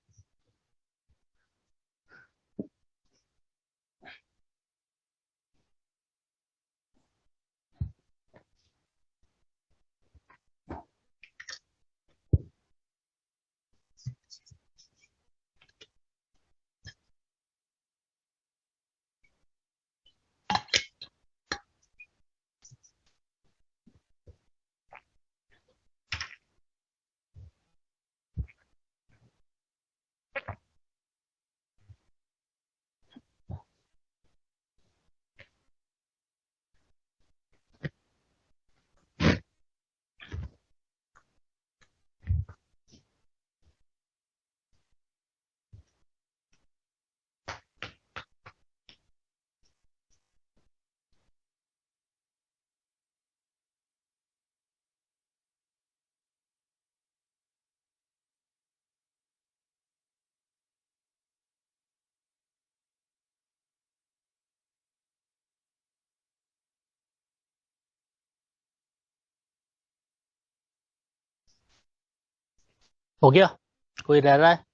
हो गया, कोई रह रहा है?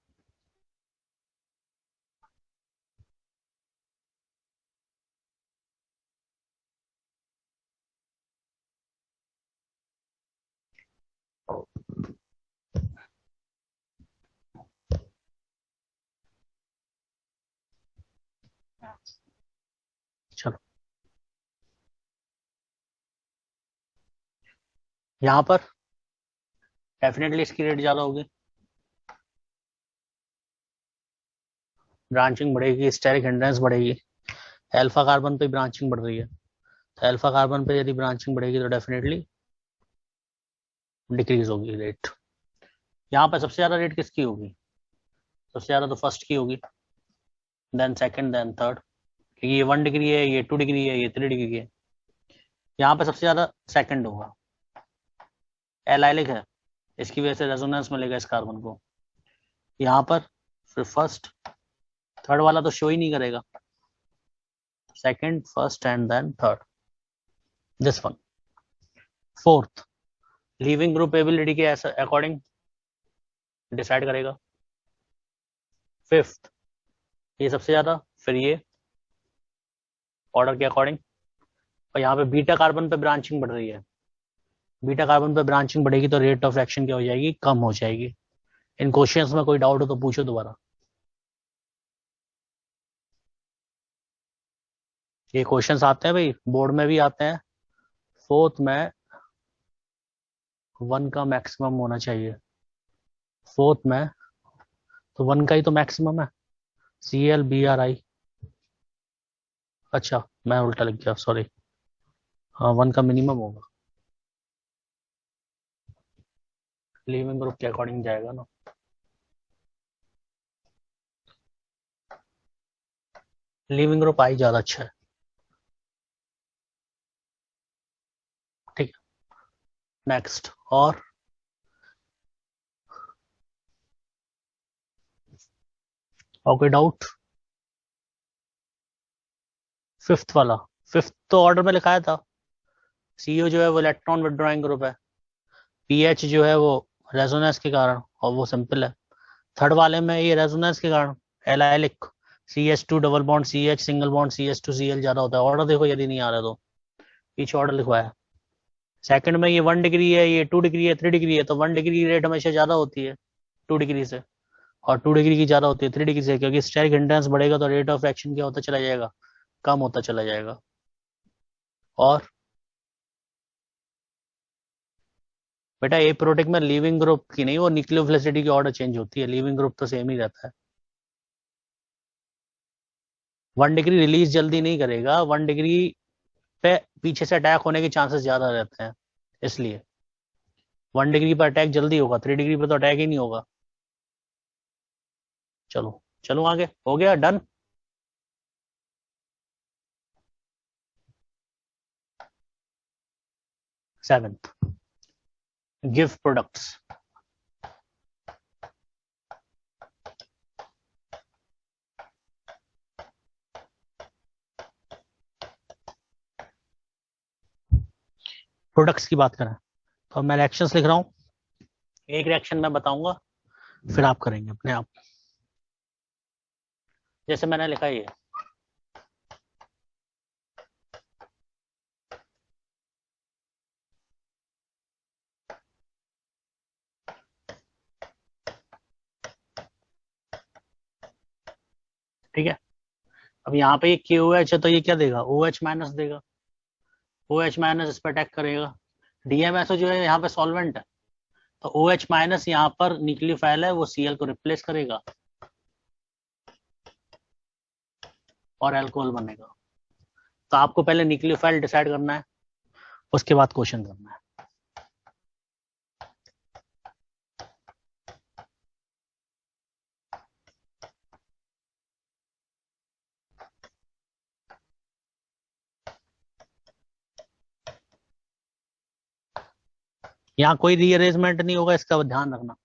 चलो, यहाँ पर डेफिनेटली इसकी रेट ज्यादा होगी, ब्रांचिंग बढ़ेगी, स्टेरिक हिंड्रेंस बढ़ेगी, अल्फा कार्बन पे ब्रांचिंग बढ़ रही है, तो अल्फा कार्बन पे यदि ब्रांचिंग बढ़ेगी तो डेफिनेटली डिक्रीज होगी रेट। यहाँ पे सबसे ज्यादा रेट किसकी होगी? सबसे ज्यादा तो फर्स्ट की होगी, देन सेकंड, देन थर्ड, क्योंकि ये 1 डिग्री है, ये 2 डिग्री है, ये 3 डिग्री है। यहाँ पे सबसे ज्यादा सेकंड होगा, एलाइलिक है, इसकी वजह से रेजोनेंस मिलेगा इस कार्बन को। यहाँ पर फिर फर्स्ट, थर्ड वाला तो शो ही नहीं करेगा, second, first and then third, this one. Fourth, leaving group ability के अकॉर्डिंग डिसाइड करेगा। फिफ्थ, ये सबसे ज्यादा, फिर ये ऑर्डर के अकॉर्डिंग। और यहाँ पे बीटा कार्बन पे ब्रांचिंग बढ़ रही है, बीटा कार्बन पे ब्रांचिंग बढ़ेगी तो रेट ऑफ रिएक्शन क्या हो जाएगी? कम हो जाएगी। इन क्वेश्चंस में कोई डाउट हो तो पूछो दोबारा। ये क्वेश्चंस आते हैं भाई, बोर्ड में भी आते हैं। फोर्थ में 1 का मैक्सिमम होना चाहिए, फोर्थ में तो 1 का ही तो मैक्सिमम है, ClBr। अच्छा, मैं उल्टा लिख गया, सॉरी। हाँ, 1 का मिनिमम होगा, लीविंग ग्रुप के अकॉर्डिंग जाएगा ना। लीविंग ग्रुप आई ज्यादा अच्छा है, ठीक है। नेक्स्ट, और कोई डाउट? फिफ्थ वाला, फिफ्थ तो ऑर्डर में लिखाया था। CO जो है वो इलेक्ट्रॉन विड्रॉइंग ग्रुप है, पीएच जो है वो रेजोनेंस के कारण, और वो सिंपल है। थर्ड वाले में ये रेजोनेंस के कारण allylic, CH2 double bond CH single bond CH2Cl ज्यादा होता है। ऑर्डर देखो यदि नहीं आ रहा तो पीछे ऑर्डर लिखवाया। सेकंड में ये 1 डिग्री है, ये 2 डिग्री है, 3 डिग्री है, तो 1 डिग्री रेट हमेशा ज्यादा होती है 2 डिग्री से, और 2 डिग्री की ज्यादा होती है 3 डिग्री से, क्योंकि स्टेरिक हिंड्रेंस बढ़ेगा तो रेट ऑफ एक्शन क्या होता चला जाएगा? कम होता चला जाएगा। और बेटा ए प्रोटीन में लीविंग ग्रुप की नहीं, वो न्यूक्लियोफिलिसिटी की ऑर्डर चेंज होती है, लीविंग ग्रुप तो सेम ही रहता है। 1 डिग्री रिलीज जल्दी नहीं करेगा, 1 डिग्री पे पीछे से अटैक होने के चांसेस ज्यादा रहते हैं, इसलिए 1 डिग्री पर अटैक जल्दी होगा, 3 डिग्री पर तो अटैक ही नहीं होगा। चलो चलो आगे, हो गया done. Seventh, give products. Products की बात करें तो मैं रिएक्शंस लिख रहा हूँ, एक रिएक्शन मैं बताऊंगा, फिर आप करेंगे अपने आप। जैसे मैंने लिखा ये, ठीक है। अब यहाँ पे ये KOH है तो ये क्या देगा, OH माइनस देगा, OH माइनस इस पर अटैक करेगा। DMSO जो है यहाँ पे सॉल्वेंट है, तो OH माइनस यहाँ पर न्यूक्लियोफाइल है, वो Cl को रिप्लेस करेगा और अल्कोहल बनेगा। तो आपको पहले न्यूक्लियोफाइल डिसाइड करना है, उसके बाद क्वेश्चन करना है। यहाँ कोई रीअरेंजमेंट नहीं होगा, इसका ध्यान रखना।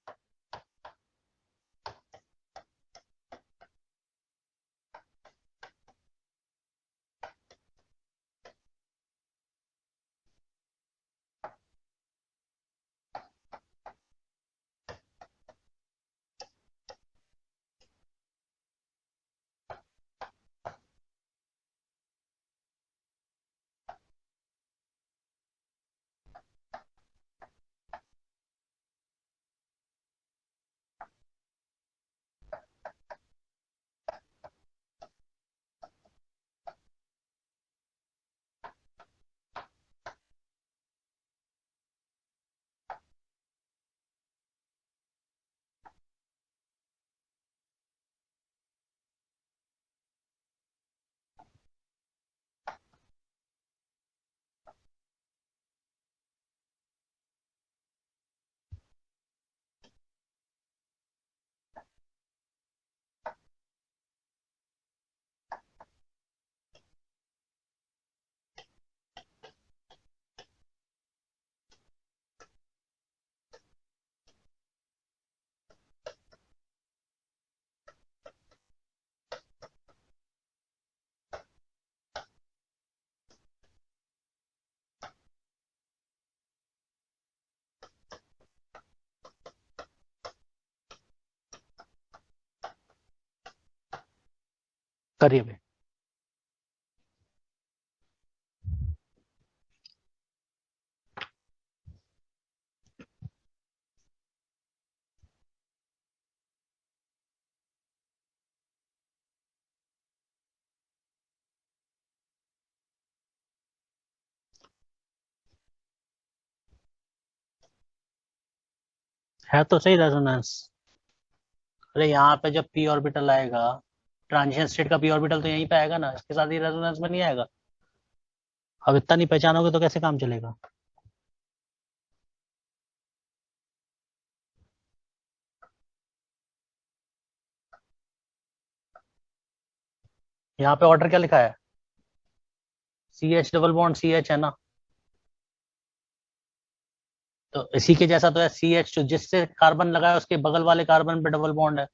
करिए भाई। है तो सही रेजोनेंस। अरे यहाँ पे जब p ऑर्बिटल आएगा, ट्रांजिशन स्टेट का p ऑर्बिटल तो यहीं पे आएगा ना, इसके साथ ही रेजोनेंस में नहीं आएगा। अब इतना नहीं पहचानोगे तो कैसे काम चलेगा। यहाँ पे ऑर्डर क्या लिखा है, CH डबल बॉन्ड CH है ना, तो इसी के जैसा तो है CH, तो जिससे कार्बन लगाया उसके बगल वाले कार्बन पे डबल बॉन्ड है।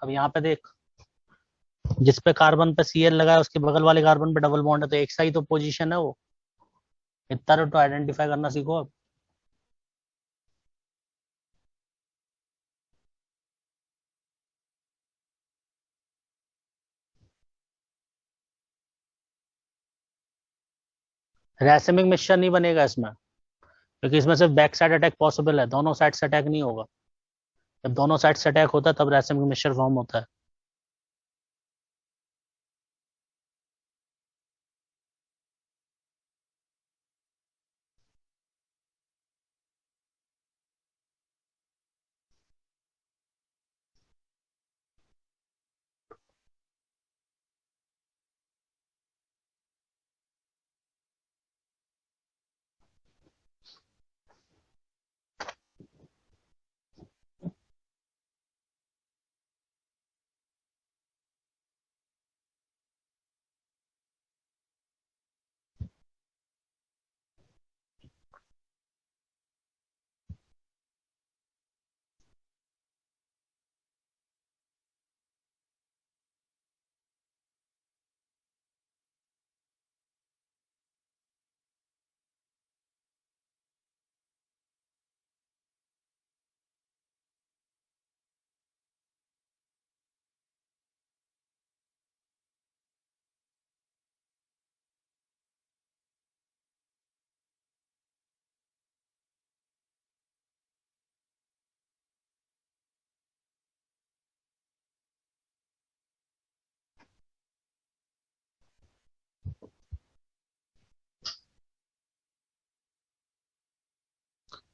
अब यहाँ पे देख, जिस पे कार्बन पे Cl लगा है उसके बगल वाले कार्बन पे डबल बॉन्ड है, तो एक सा ही तो पोजीशन है वो। इतना तो आइडेंटिफाई करना सीखो अब। रैसेमिक मिक्सचर नहीं बनेगा इसमें, क्योंकि इसमें सिर्फ बैक साइड अटैक पॉसिबल है, दोनों साइड से अटैक नहीं होगा। जब दोनों साइड से अटैक होता है तब रैसेमिक मिक्सचर फॉर्म होता है।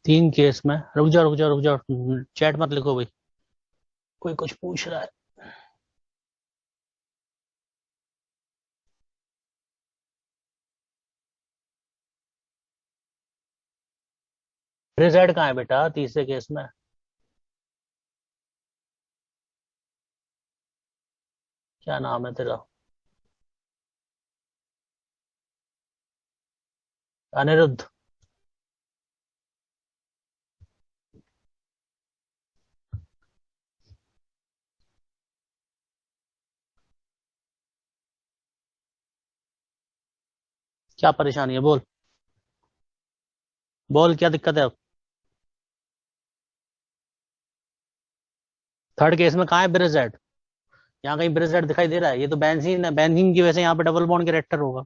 3 केस में, रुक जाओ, चैट मत लिखो भाई, कोई कुछ पूछ रहा है। रिजल्ट कहाँ है बेटा तीसरे केस में? क्या नाम है तेरा? अनिरुद्ध। क्या परेशानी है बोल, बोल क्या दिक्कत है अब? थर्ड केस में कहाँ है ब्रिजेट? यहाँ कहीं ब्रिजेट दिखाई दे रहा है? ये तो बेंजीन है, बेंजीन की वजह से यहाँ पे डबल बॉन्ड कैरेक्टर होगा।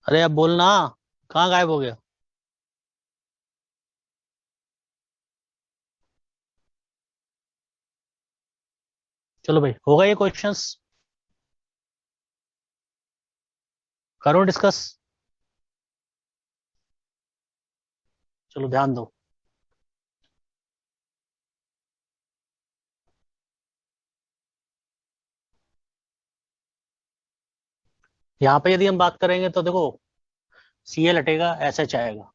अरे अब बोलना, कहाँ गायब हो गया? चलो भाई, हो गए ये क्वेश्चंस, करो डिस्कस। चलो ध्यान दो। यहाँ पे यदि हम बात करेंगे तो देखो, सीएल हटेगा, एसएच आएगा।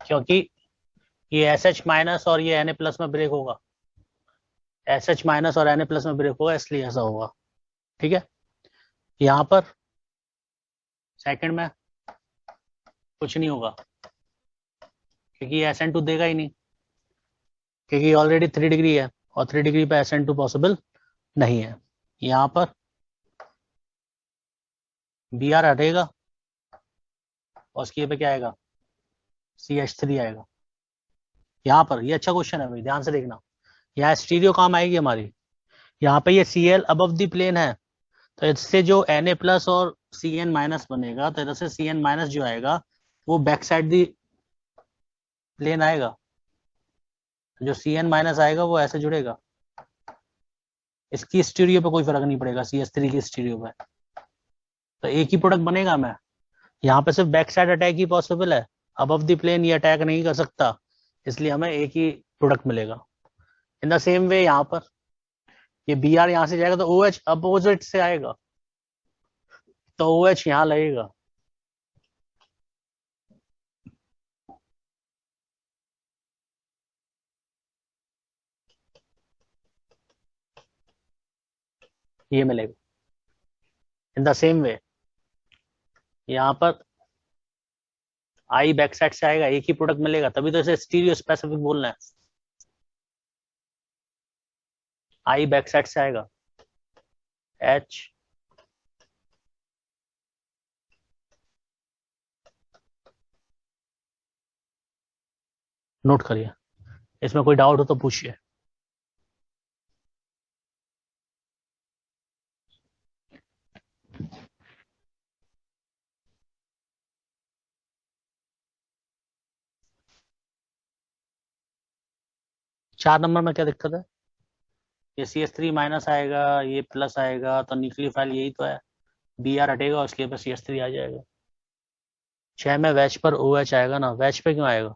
क्योंकि ये एस एच माइनस और ये एन प्लस में ब्रेक होगा, एस एच माइनस और एन प्लस में ब्रेक होगा, इसलिए ऐसा होगा। ठीक है, यहाँ पर सेकंड में कुछ नहीं होगा, क्योंकि ये एस एन टू देगा ही नहीं, क्योंकि ऑलरेडी 3 डिग्री है, और 3 डिग्री पे एस एन टू पॉसिबल नहीं है। यहाँ पर बी आर हटेगा, और उसकी पे क्या आएगा? सी एच थ्री आएगा। यहाँ पर ये अच्छा क्वेश्चन है भाई, ध्यान से देखना, यहाँ स्टीरियो काम आएगी हमारी। यहाँ पे ये C L above the plane है, तो इससे जो एन ए प्लस और सी एन माइनस बनेगा, तो इधर से सी एन माइनस जो आएगा वो बैक साइड दी प्लेन आएगा। जो सी एन माइनस आएगा वो ऐसे जुड़ेगा, इसकी स्टीरियो पे कोई फर्क नहीं पड़ेगा, सी एस थ्री की स्टीरियो पे, तो एक ही प्रोडक्ट बनेगा। मैं यहाँ पे सिर्फ बैक साइड अटैक ही पॉसिबल है, अबव द प्लेन ये अटैक नहीं कर सकता, इसलिए हमें एक ही प्रोडक्ट मिलेगा। इन द सेम वे यहाँ पर ये बी आर यहाँ से जाएगा, तो ओ एच अपोजिट से आएगा, तो ओ एच यहाँ लगेगा। ये मिलेगा। इन द सेम वे यहाँ पर आई बैक साइड से आएगा, एक ही प्रोडक्ट मिलेगा, तभी तो इसे स्टीरियो स्पेसिफिक बोलना है। आई बैक साइड से आएगा, एच नोट करिए, इसमें कोई डाउट हो तो पूछिए। चार नंबर में क्या दिक्कत है? ये सी एस थ्री माइनस आएगा, ये प्लस आएगा, तो न्यूक्लियोफाइल यही तो है, बी आर हटेगा, उसके बाद सी एस थ्री आ जाएगा। 6 में वैच पर ओ एच आएगा ना, वैच पे क्यों आएगा?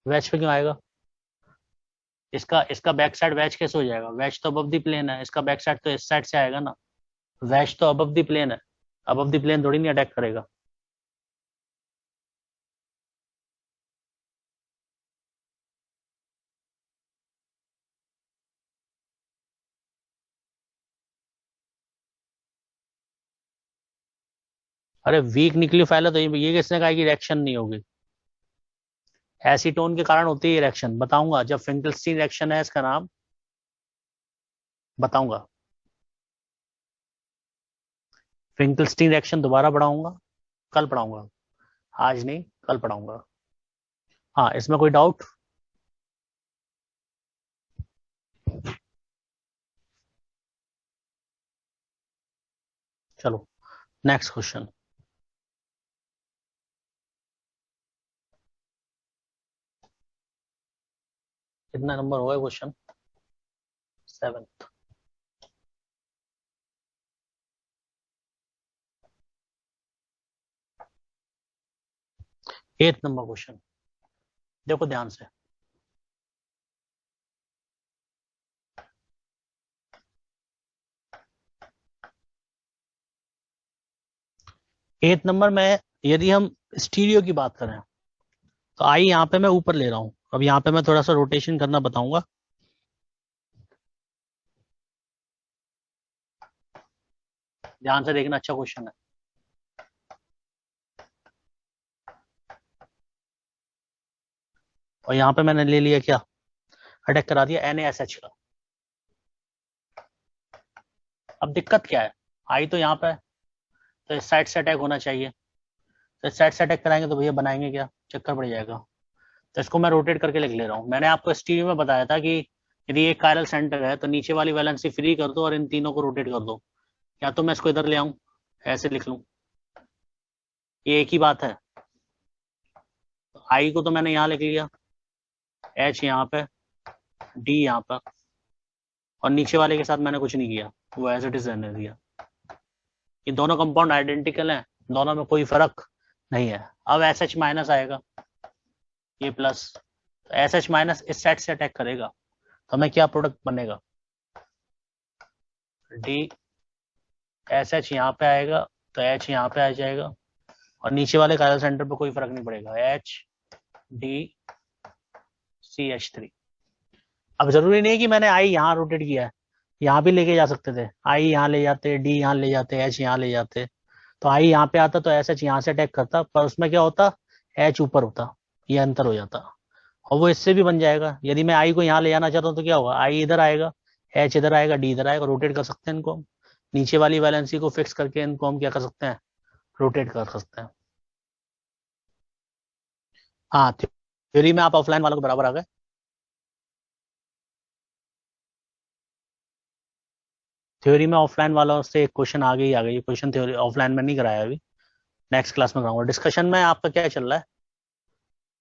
वैच पे क्यों आएगा? इसका इसका बैक साइड वैच कैसे हो जाएगा? वैच तो अबव द प्लेन है, इसका बैक साइड तो इस साइड से आएगा ना, वैच तो अबव द प्लेन है, अबव द प्लेन थोड़ी नहीं अटैक करेगा। अरे वीक न्यूक्लियोफाइल है, तो ये किसने कहा कि रिएक्शन नहीं होगी? एसीटोन के कारण होती है रिएक्शन, बताऊंगा जब फिंकलस्टीन रिएक्शन है इसका नाम, बताऊंगा। फिंकलस्टीन रिएक्शन दोबारा पढ़ाऊंगा, कल पढ़ाऊंगा, आज नहीं कल पढ़ाऊंगा। हाँ, इसमें कोई डाउट? चलो नेक्स्ट क्वेश्चन। कितना नंबर हुआ question? 7th। 8th number question, देखो ध्यान से। एथ नंबर में यदि हम स्टीरियो की बात करें तो आई यहाँ पे मैं ऊपर ले रहा हूं। अब यहाँ पे मैं थोड़ा सा रोटेशन करना बताऊंगा। ध्यान से देखना, अच्छा क्वेश्चन है। और यहाँ पे मैंने ले लिया क्या, अटैक करा दिया NaSH का। अब दिक्कत क्या है, आई तो यहाँ पे है, तो इस साइड से अटैक होना चाहिए। तो इस साइड से अटैक कराएंगे तो भैया बनाएंगे क्या, चक्कर पड़ जाएगा। तो इसको मैं रोटेट करके लिख ले रहा हूँ। मैंने आपको स्टीरियो में बताया था कि यदि एक कायरल सेंटर है तो नीचे वाली वैलेंसी फ्री कर दो और इन तीनों को रोटेट कर दो। या तो मैं इसको इधर ले आऊं, ऐसे लिख लूं, ये एक ही बात है। आई को तो मैंने यहाँ लिख लिया, H यहाँ पे, D यहाँ पर, और नीचे वाले के साथ मैंने कुछ नहीं किया, वो एज इट इज रहने दिया। ये दोनों कंपाउंड आइडेंटिकल हैं, दोनों में कोई फर्क नहीं है। अब SH माइनस आएगा, ये प्लस, तो SH माइनस इस सेट से अटैक करेगा, तो हमें क्या प्रोडक्ट बनेगा, D SH यहाँ पे आएगा तो H यहाँ पे आ जाएगा, और नीचे वाले कायरल सेंटर पे कोई फर्क नहीं पड़ेगा, HDCH3। अब जरूरी नहीं है कि मैंने आई यहाँ रोटेट किया है, यहाँ भी लेके जा सकते थे, आई यहाँ ले जाते, D यहाँ ले जाते, H यहाँ ले जाते, तो आई यहाँ पे आता तो SH यहाँ से अटैक करता, पर उसमें क्या होता, H ऊपर होता, ये अंतर हो जाता। और वो इससे भी बन जाएगा। यदि मैं आई को यहाँ ले जाना चाहता हूँ तो क्या होगा, आई इधर आएगा, H इधर आएगा, D इधर आएगा, रोटेट कर सकते हैं इनको हम। नीचे वाली वैलेंसी को फिक्स करके इनको हम क्या कर सकते हैं, रोटेट कर सकते हैं। हाँ, थ्योरी में आप ऑफलाइन वालों को बराबर आ गए। थ्योरी में ऑफलाइन वालों से एक क्वेश्चन आगे ही आ गई। क्वेश्चन थ्योरी ऑफलाइन में नहीं कराया अभी, नेक्स्ट क्लास में कराऊंगा। डिस्कशन में आपका क्या चल रहा है,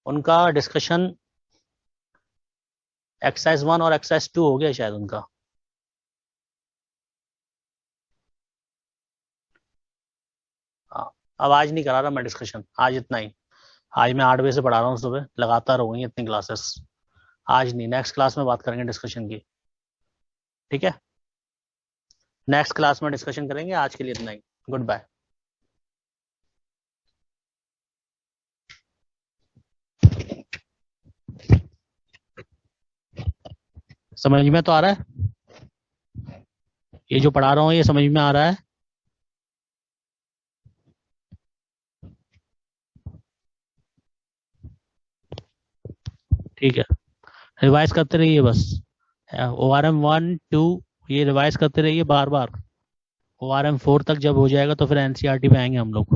उनका डिस्कशन एक्सरसाइज 1 और एक्सरसाइज 2 हो गया शायद उनका। हाँ, अब आज नहीं करा रहा मैं डिस्कशन, आज इतना ही। आज मैं 8 बजे से पढ़ा रहा हूँ सुबह, लगातार हो गई इतनी क्लासेस। आज नहीं, नेक्स्ट क्लास में बात करेंगे डिस्कशन की, ठीक है। नेक्स्ट क्लास में डिस्कशन करेंगे, आज के लिए इतना ही। Good bye. समझ में तो आ रहा है, ये जो पढ़ा रहा हूँ ये समझ में आ रहा है। ठीक है, रिवाइज करते रहिए बस। ORM 1 2 ये रिवाइज करते रहिए बार बार। ORM 4 तक जब हो जाएगा तो फिर NCERT पे आएंगे हम लोग।